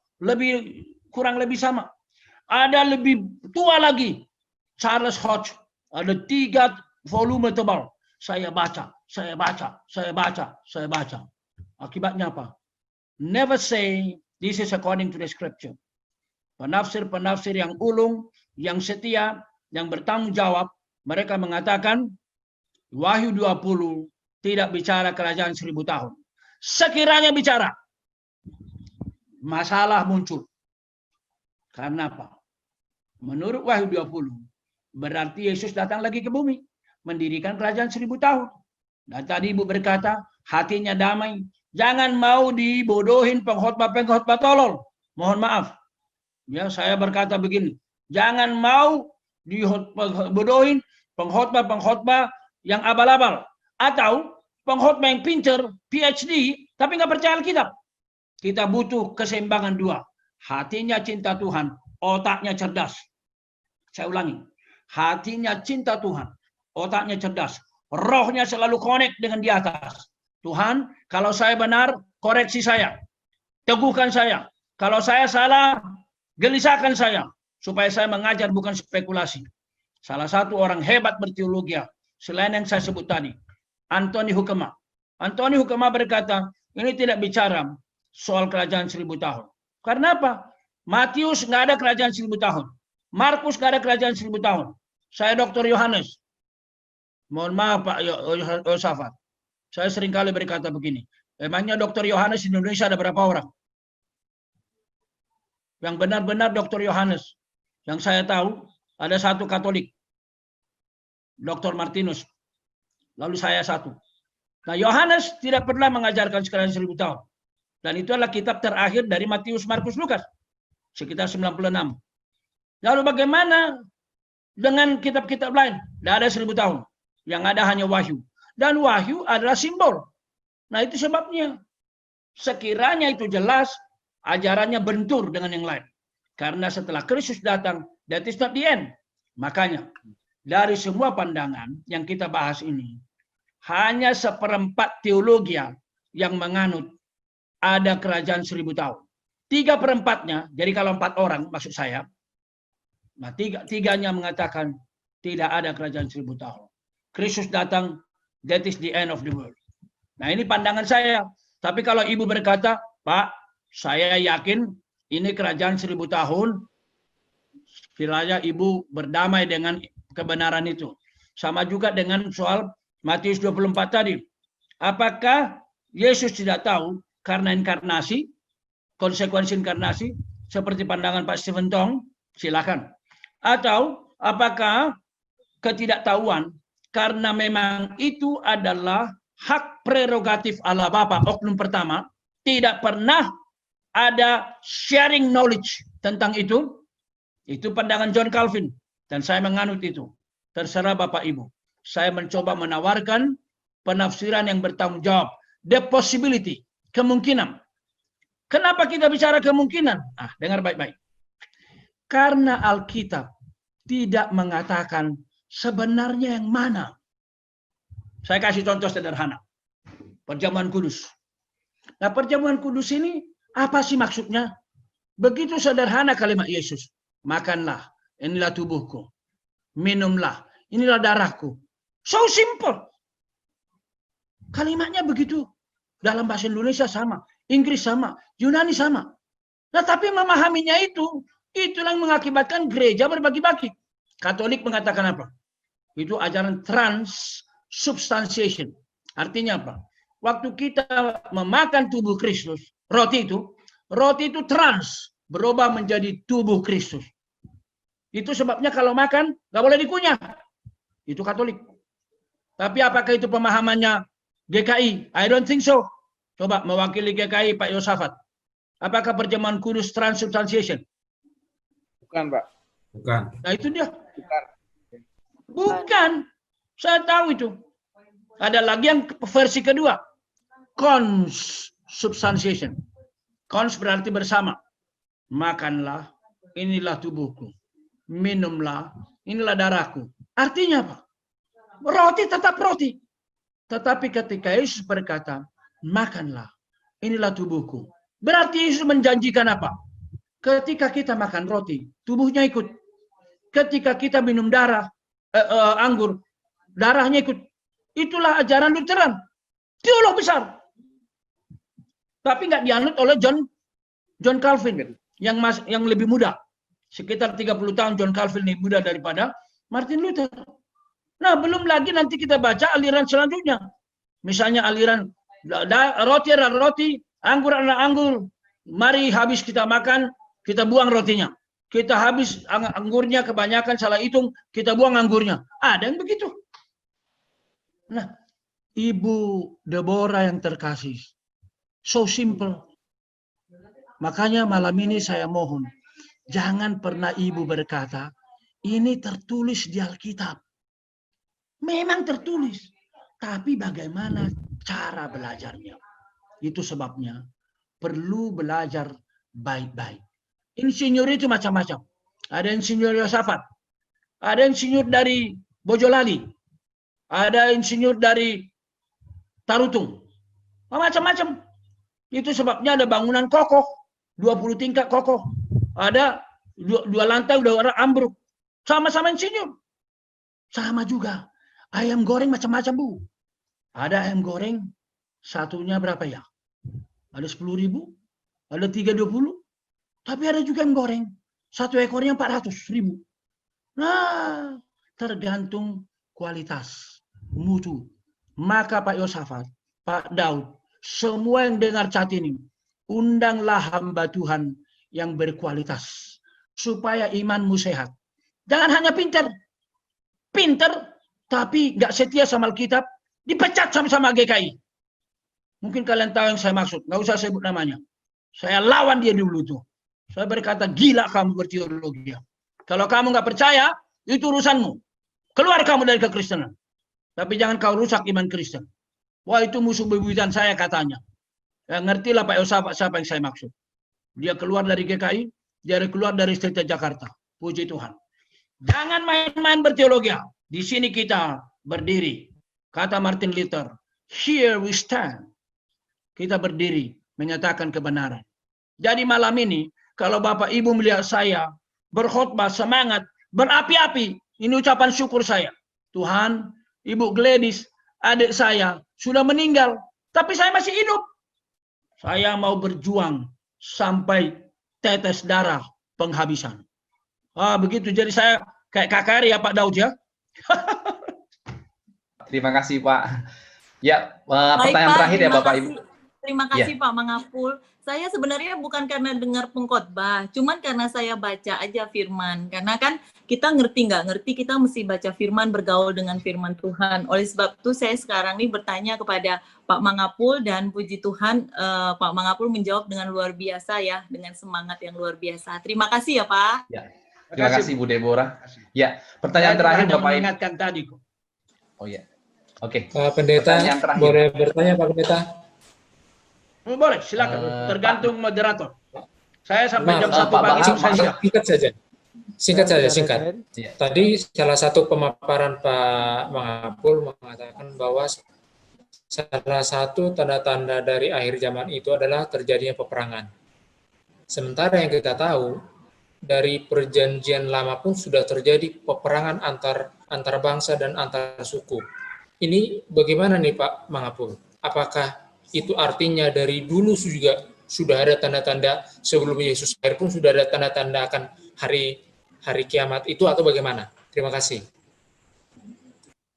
kurang lebih sama. Ada lebih tua lagi, Charles Hodge. Ada 3 volume tebal. Saya baca. Akibatnya apa? Never say this is according to the scripture. Penafsir-penafsir yang ulung, yang setia, yang bertanggung jawab, mereka mengatakan Wahyu 20 tidak bicara kerajaan 1000 tahun. Sekiranya bicara, masalah muncul. Karena apa? Menurut Wahyu 20, berarti Yesus datang lagi ke bumi, mendirikan kerajaan 1000 tahun. Dan tadi Ibu berkata, hatinya damai. Jangan mau dibodohin pengkhotbah tolol. Mohon maaf. Ya, saya berkata begini. Jangan mau dibodohin pengkhotbah yang abal-abal. Atau pengkhotbah yang pinter, PhD, tapi nggak percaya Alkitab. Kita butuh keseimbangan 2. Hatinya cinta Tuhan, otaknya cerdas. Saya ulangi. Hatinya cinta Tuhan. Otaknya cerdas. Rohnya selalu connect dengan di atas. Tuhan, kalau saya benar, koreksi saya. Teguhkan saya. Kalau saya salah, gelisahkan saya. Supaya saya mengajar bukan spekulasi. Salah satu orang hebat berteologi, selain yang saya sebut tadi, Anthony Hoekema. Anthony Hoekema berkata, ini tidak bicara soal kerajaan 1000 tahun. Karena apa? Matius nggak ada kerajaan 1000 tahun. Markus nggak ada kerajaan 1000 tahun. Saya Dr. Yohanes. Mohon maaf Pak Yosafat. Saya seringkali berkata begini. Emangnya Dr. Yohanes di Indonesia ada berapa orang? Yang benar-benar Dr. Yohanes. Yang saya tahu ada satu Katolik. Dr. Martinus. Lalu saya satu. Nah, Yohanes tidak pernah mengajarkan kerajaan 1000 tahun. Dan itu adalah kitab terakhir dari Matius, Markus, Lukas. Sekitar 96. Lalu bagaimana dengan kitab-kitab lain? Tidak ada 1000 tahun. Yang ada hanya wahyu. Dan wahyu adalah simbol. Nah, itu sebabnya. Sekiranya itu jelas, ajarannya bentur dengan yang lain. Karena setelah Kristus datang, that is not the end. Makanya, dari semua pandangan yang kita bahas ini, hanya 1/4 teologi yang menganut ada kerajaan 1000 tahun. 3/4-nya, jadi kalau 4 orang maksud saya, nah tiganya mengatakan tidak ada kerajaan 1000 tahun. Kristus datang, that is the end of the world. Nah ini pandangan saya. Tapi kalau ibu berkata, Pak, saya yakin ini kerajaan 1000 tahun, kiranya ibu berdamai dengan kebenaran itu. Sama juga dengan soal Matius 24 tadi. Apakah Yesus tidak tahu karena inkarnasi, konsekuensi inkarnasi, seperti pandangan Pak Stephen Tong? Silakan. Atau apakah ketidaktahuan karena memang itu adalah hak prerogatif Allah Bapa, oknum pertama, tidak pernah ada sharing knowledge tentang itu? Itu pandangan John Calvin. Dan saya menganut itu. Terserah Bapak Ibu. Saya mencoba menawarkan penafsiran yang bertanggung jawab. The possibility, kemungkinan. Kenapa kita bicara kemungkinan? Ah, dengar baik-baik. Karena Alkitab tidak mengatakan sebenarnya yang mana. Saya kasih contoh sederhana. Perjamuan kudus. Nah, perjamuan kudus ini apa sih maksudnya? Begitu sederhana kalimat Yesus. Makanlah, inilah tubuhku. Minumlah, inilah darahku. So simple. Kalimatnya begitu. Dalam bahasa Indonesia sama, Inggris sama, Yunani sama. Nah, tapi memahaminya itulah yang mengakibatkan gereja berbagi-bagi. Katolik mengatakan apa? Itu ajaran transubstantiation. Artinya apa? Waktu kita memakan tubuh Kristus, roti itu trans, berubah menjadi tubuh Kristus. Itu sebabnya kalau makan nggak boleh dikunyah. Itu Katolik. Tapi apakah itu pemahamannya GKI? I don't think so. Coba mewakili GKI Pak Yosafat. Apakah perjamuan kudus transubstantiation? Bukan, Pak. Bukan. Nah itu dia. Bukan. Bukan. Saya tahu itu. Ada lagi yang versi kedua. Consubstantiation. Cons berarti bersama. Makanlah, inilah tubuhku. Minumlah, inilah darahku. Artinya apa? Roti tetap roti. Tetapi ketika Yesus berkata, makanlah, inilah tubuhku. Berarti Yesus menjanjikan apa? Ketika kita makan roti, tubuhnya ikut. Ketika kita minum anggur, darahnya ikut. Itulah ajaran Lutheran. Teolog besar. Tapi nggak dianut oleh John Calvin yang lebih muda. Sekitar 30 tahun John Calvin lebih muda daripada Martin Luther. Nah, belum lagi nanti kita baca aliran selanjutnya. Misalnya aliran roti adalah roti, anggur adalah anggur. Mari habis kita makan, kita buang rotinya. Kita habis anggurnya kebanyakan salah hitung, kita buang anggurnya. Ada yang begitu. Nah, Ibu Deborah yang terkasih. So simple. Makanya malam ini saya mohon, jangan pernah Ibu berkata, ini tertulis di Alkitab. Memang tertulis. Tapi bagaimana cara belajarnya? Itu sebabnya perlu belajar baik-baik. Insinyur itu macam-macam. Ada insinyur Yosafat. ada insinyur dari Bojolali, ada insinyur dari Tarutung, macam-macam. Itu sebabnya ada bangunan kokoh, 20 tingkat kokoh, ada dua lantai udah orang ambruk, sama-sama insinyur. Sama juga, ayam goreng macam-macam Bu. Ada ayam goreng, satunya berapa ya? Ada 10.000, ada 320, tapi ada juga ayam goreng, satu ekornya 400.000. Nah, tergantung kualitas, mutu. Maka Pak Yosafat, Pak Daud, semua yang dengar cat ini, undanglah hamba Tuhan yang berkualitas, supaya imanmu sehat. Jangan hanya pinter, tapi nggak setia sama Alkitab, dipecat sama GKI. Mungkin kalian tahu yang saya maksud, nggak usah sebut namanya. Saya lawan dia dulu tuh. Saya berkata, gila kamu berteologi. Kalau kamu nggak percaya, itu urusanmu. Keluar kamu dari kekristenan. Tapi jangan kau rusak iman Kristen. Wah, itu musuh bebuyutan saya katanya. Ya, ngertilah Pak Yosafat siapa yang saya maksud. Dia keluar dari GKI, dia keluar dari State Jakarta. Puji Tuhan. Jangan main-main berteologi. Di sini kita berdiri. Kata Martin Luther, here we stand. Kita berdiri menyatakan kebenaran. Jadi malam ini, kalau Bapak Ibu melihat saya berkhotbah semangat, berapi-api, ini ucapan syukur saya. Tuhan, Ibu Gladys, adik saya sudah meninggal, tapi saya masih hidup. Saya mau berjuang sampai tetes darah penghabisan. Begitu. Jadi saya kayak KKR ya Pak Daud ya. Terima kasih Pak. Ya, pertanyaan Pak, terakhir ya Bapak Ibu. Terima kasih Pak Mangapul. Saya sebenarnya bukan karena dengar pengkhotbah, cuman karena saya baca aja firman. Karena kan kita ngerti nggak ngerti, kita mesti baca firman, bergaul dengan firman Tuhan. Oleh sebab itu saya sekarang nih bertanya kepada Pak Mangapul, dan puji Tuhan Pak Mangapul menjawab dengan luar biasa ya, dengan semangat yang luar biasa. Terima kasih ya Pak. Ya. Terima kasih Bu Deborah. Ya, pertanyaan terakhir Bapak Ibu. Mengingatkan tadi kok. Oh ya. Oke. Pendeta, boleh bertanya Pak Pendeta? Boleh, silakan. Tergantung moderator. Saya sampai jam 1 pagi saya siap. Singkat. Tadi salah satu pemaparan Pak Mangapul mengatakan bahwa salah satu tanda-tanda dari akhir zaman itu adalah terjadinya peperangan. Sementara yang kita tahu, dari perjanjian lama pun sudah terjadi peperangan antar bangsa dan antar suku. Ini bagaimana nih Pak Mangapul? Apakah itu artinya dari dulu juga sudah ada tanda-tanda, sebelum Yesus lahir pun sudah ada tanda-tanda akan hari kiamat itu, atau bagaimana? Terima kasih.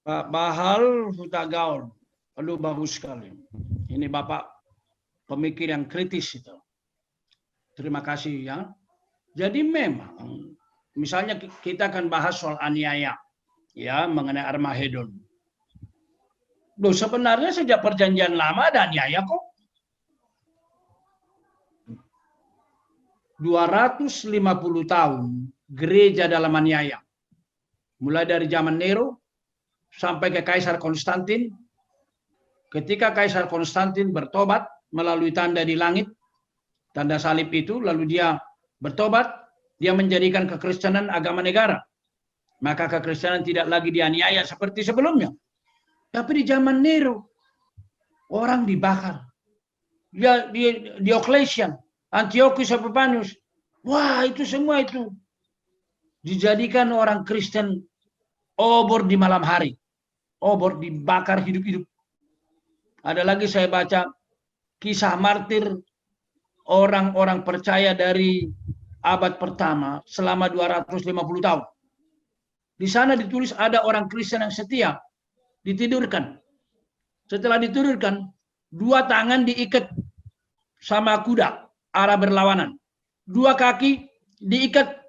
Pak Bahal Hutagaul, aduh bagus sekali. Ini Bapak pemikir yang kritis itu. Terima kasih ya. Jadi memang, misalnya kita akan bahas soal aniaya, ya, mengenai Armageddon. Loh, sebenarnya sejak perjanjian lama ada aniaya kok. 250 tahun gereja dalam aniaya. Mulai dari zaman Nero sampai ke Kaisar Konstantin. Ketika Kaisar Konstantin bertobat melalui tanda di langit, tanda salib itu, lalu dia bertobat, dia menjadikan kekristenan agama negara. Maka kekristenan tidak lagi dianiaya seperti sebelumnya. Tapi di zaman Nero, orang dibakar. Diocletian, Antiochus Epiphanes, wah itu semua itu dijadikan orang Kristen obor di malam hari. Obor dibakar hidup-hidup. Ada lagi saya baca kisah martir orang-orang percaya dari abad pertama selama 250 tahun. Di sana ditulis ada orang Kristen yang setia, ditidurkan. Setelah ditidurkan, 2 tangan diikat sama kuda, arah berlawanan. 2 kaki diikat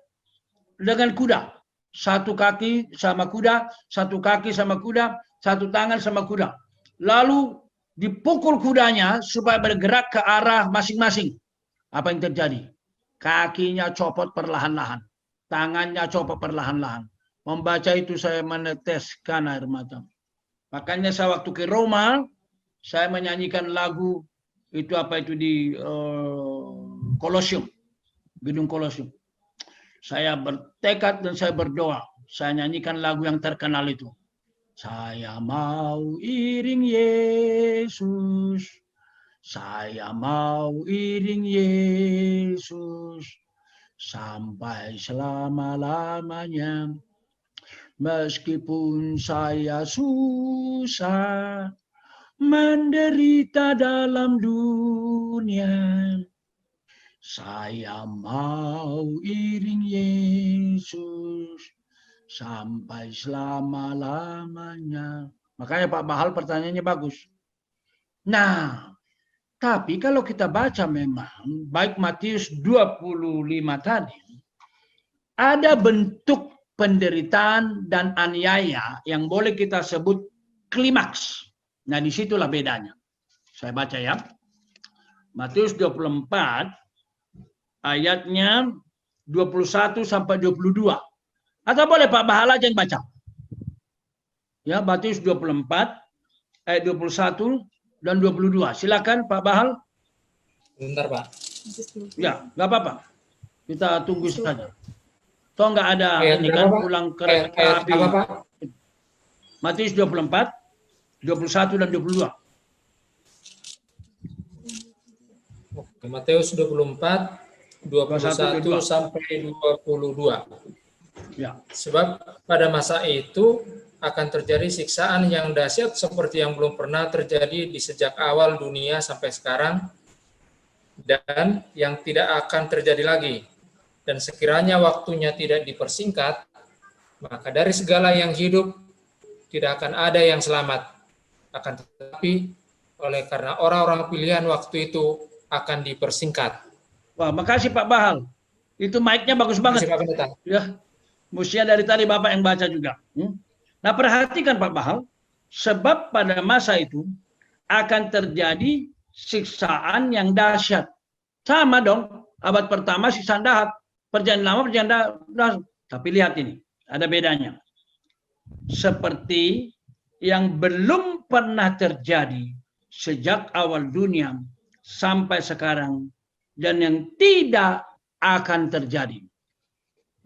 dengan kuda. 1 kaki sama kuda, 1 kaki sama kuda, 1 tangan sama kuda. Lalu dipukul kudanya supaya bergerak ke arah masing-masing. Apa yang terjadi? Kakinya copot perlahan-lahan. Tangannya copot perlahan-lahan. Membaca itu saya meneteskan air mata. Makanya saya waktu ke Roma, saya menyanyikan lagu itu apa itu di Kolosium, gedung Kolosium. Saya bertekad dan saya berdoa. saya nyanyikan lagu yang terkenal itu. Saya mau iring Yesus, saya mau iring Yesus, sampai selama-lamanya. Meskipun saya susah, menderita dalam dunia, saya mau iring Yesus sampai selama-lamanya. Makanya Pak Bahal pertanyaannya bagus. Nah, tapi kalau kita baca memang, baik Matius 25 tadi, ada bentuk penderitaan dan aniaya yang boleh kita sebut klimaks. Nah, disitulah bedanya. Saya baca ya. Matius 24, ayatnya 21 sampai 22. Atau boleh Pak Bahala aja yang baca. Ya, Matius 24, ayat 21 dan 22. Silakan Pak Bahal. Bentar, Pak. Ya, nggak apa-apa. Kita tunggu saja. Toh nggak ada Ayat ini berapa, kan Pak? pulang ke Ayat api. apa, Pak? Matius 24, 21 dan 22. Oke, Matius 24, 21 sampai 22. Ya. Sebab pada masa itu akan terjadi siksaan yang dahsyat seperti yang belum pernah terjadi di sejak awal dunia sampai sekarang, dan yang tidak akan terjadi lagi. Dan sekiranya waktunya tidak dipersingkat, maka dari segala yang hidup tidak akan ada yang selamat. Akan tetapi oleh karena orang-orang pilihan waktu itu akan dipersingkat. Wah, makasih Pak Bahal. Itu mic-nya bagus banget. Terima kasih, Pak Pendeta. Ya, mestinya dari tadi Bapak yang baca juga. Nah, perhatikan Pak Bahal, sebab pada masa itu akan terjadi siksaan yang dahsyat. Sama dong, abad pertama siksaan dahsyat. Perjanjian lama, perjanjian dahsyat. Tapi lihat ini, ada bedanya. Seperti yang belum pernah terjadi sejak awal dunia sampai sekarang, dan yang tidak akan terjadi.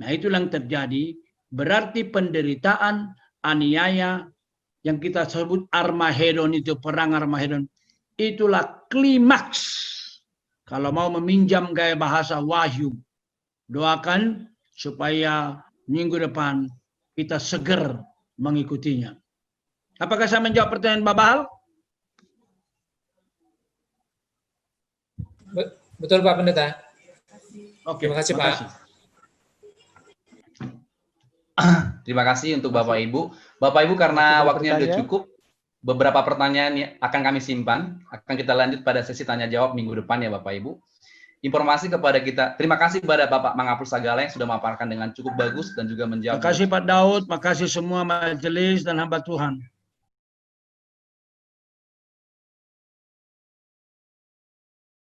Nah, itulah yang terjadi, berarti penderitaan, aniaya, yang kita sebut Armagedon itu, perang Armagedon, itulah klimaks. Kalau mau meminjam gaya bahasa Wahyu, doakan supaya minggu depan kita seger mengikutinya. Apakah saya menjawab pertanyaan Pak Bahal? Betul Pak Pendeta. Oke, terima kasih Pak. Terima kasih untuk Bapak Ibu. Bapak Ibu, karena waktunya sudah cukup, beberapa pertanyaan akan kami simpan. Akan kita lanjut pada sesi tanya jawab minggu depan ya Bapak Ibu. Informasi kepada kita. Terima kasih kepada Bapak Mangapul Sagala yang sudah memaparkan dengan cukup bagus dan juga menjawab. Terima kasih Pak Daud, terima kasih semua majelis dan hamba Tuhan.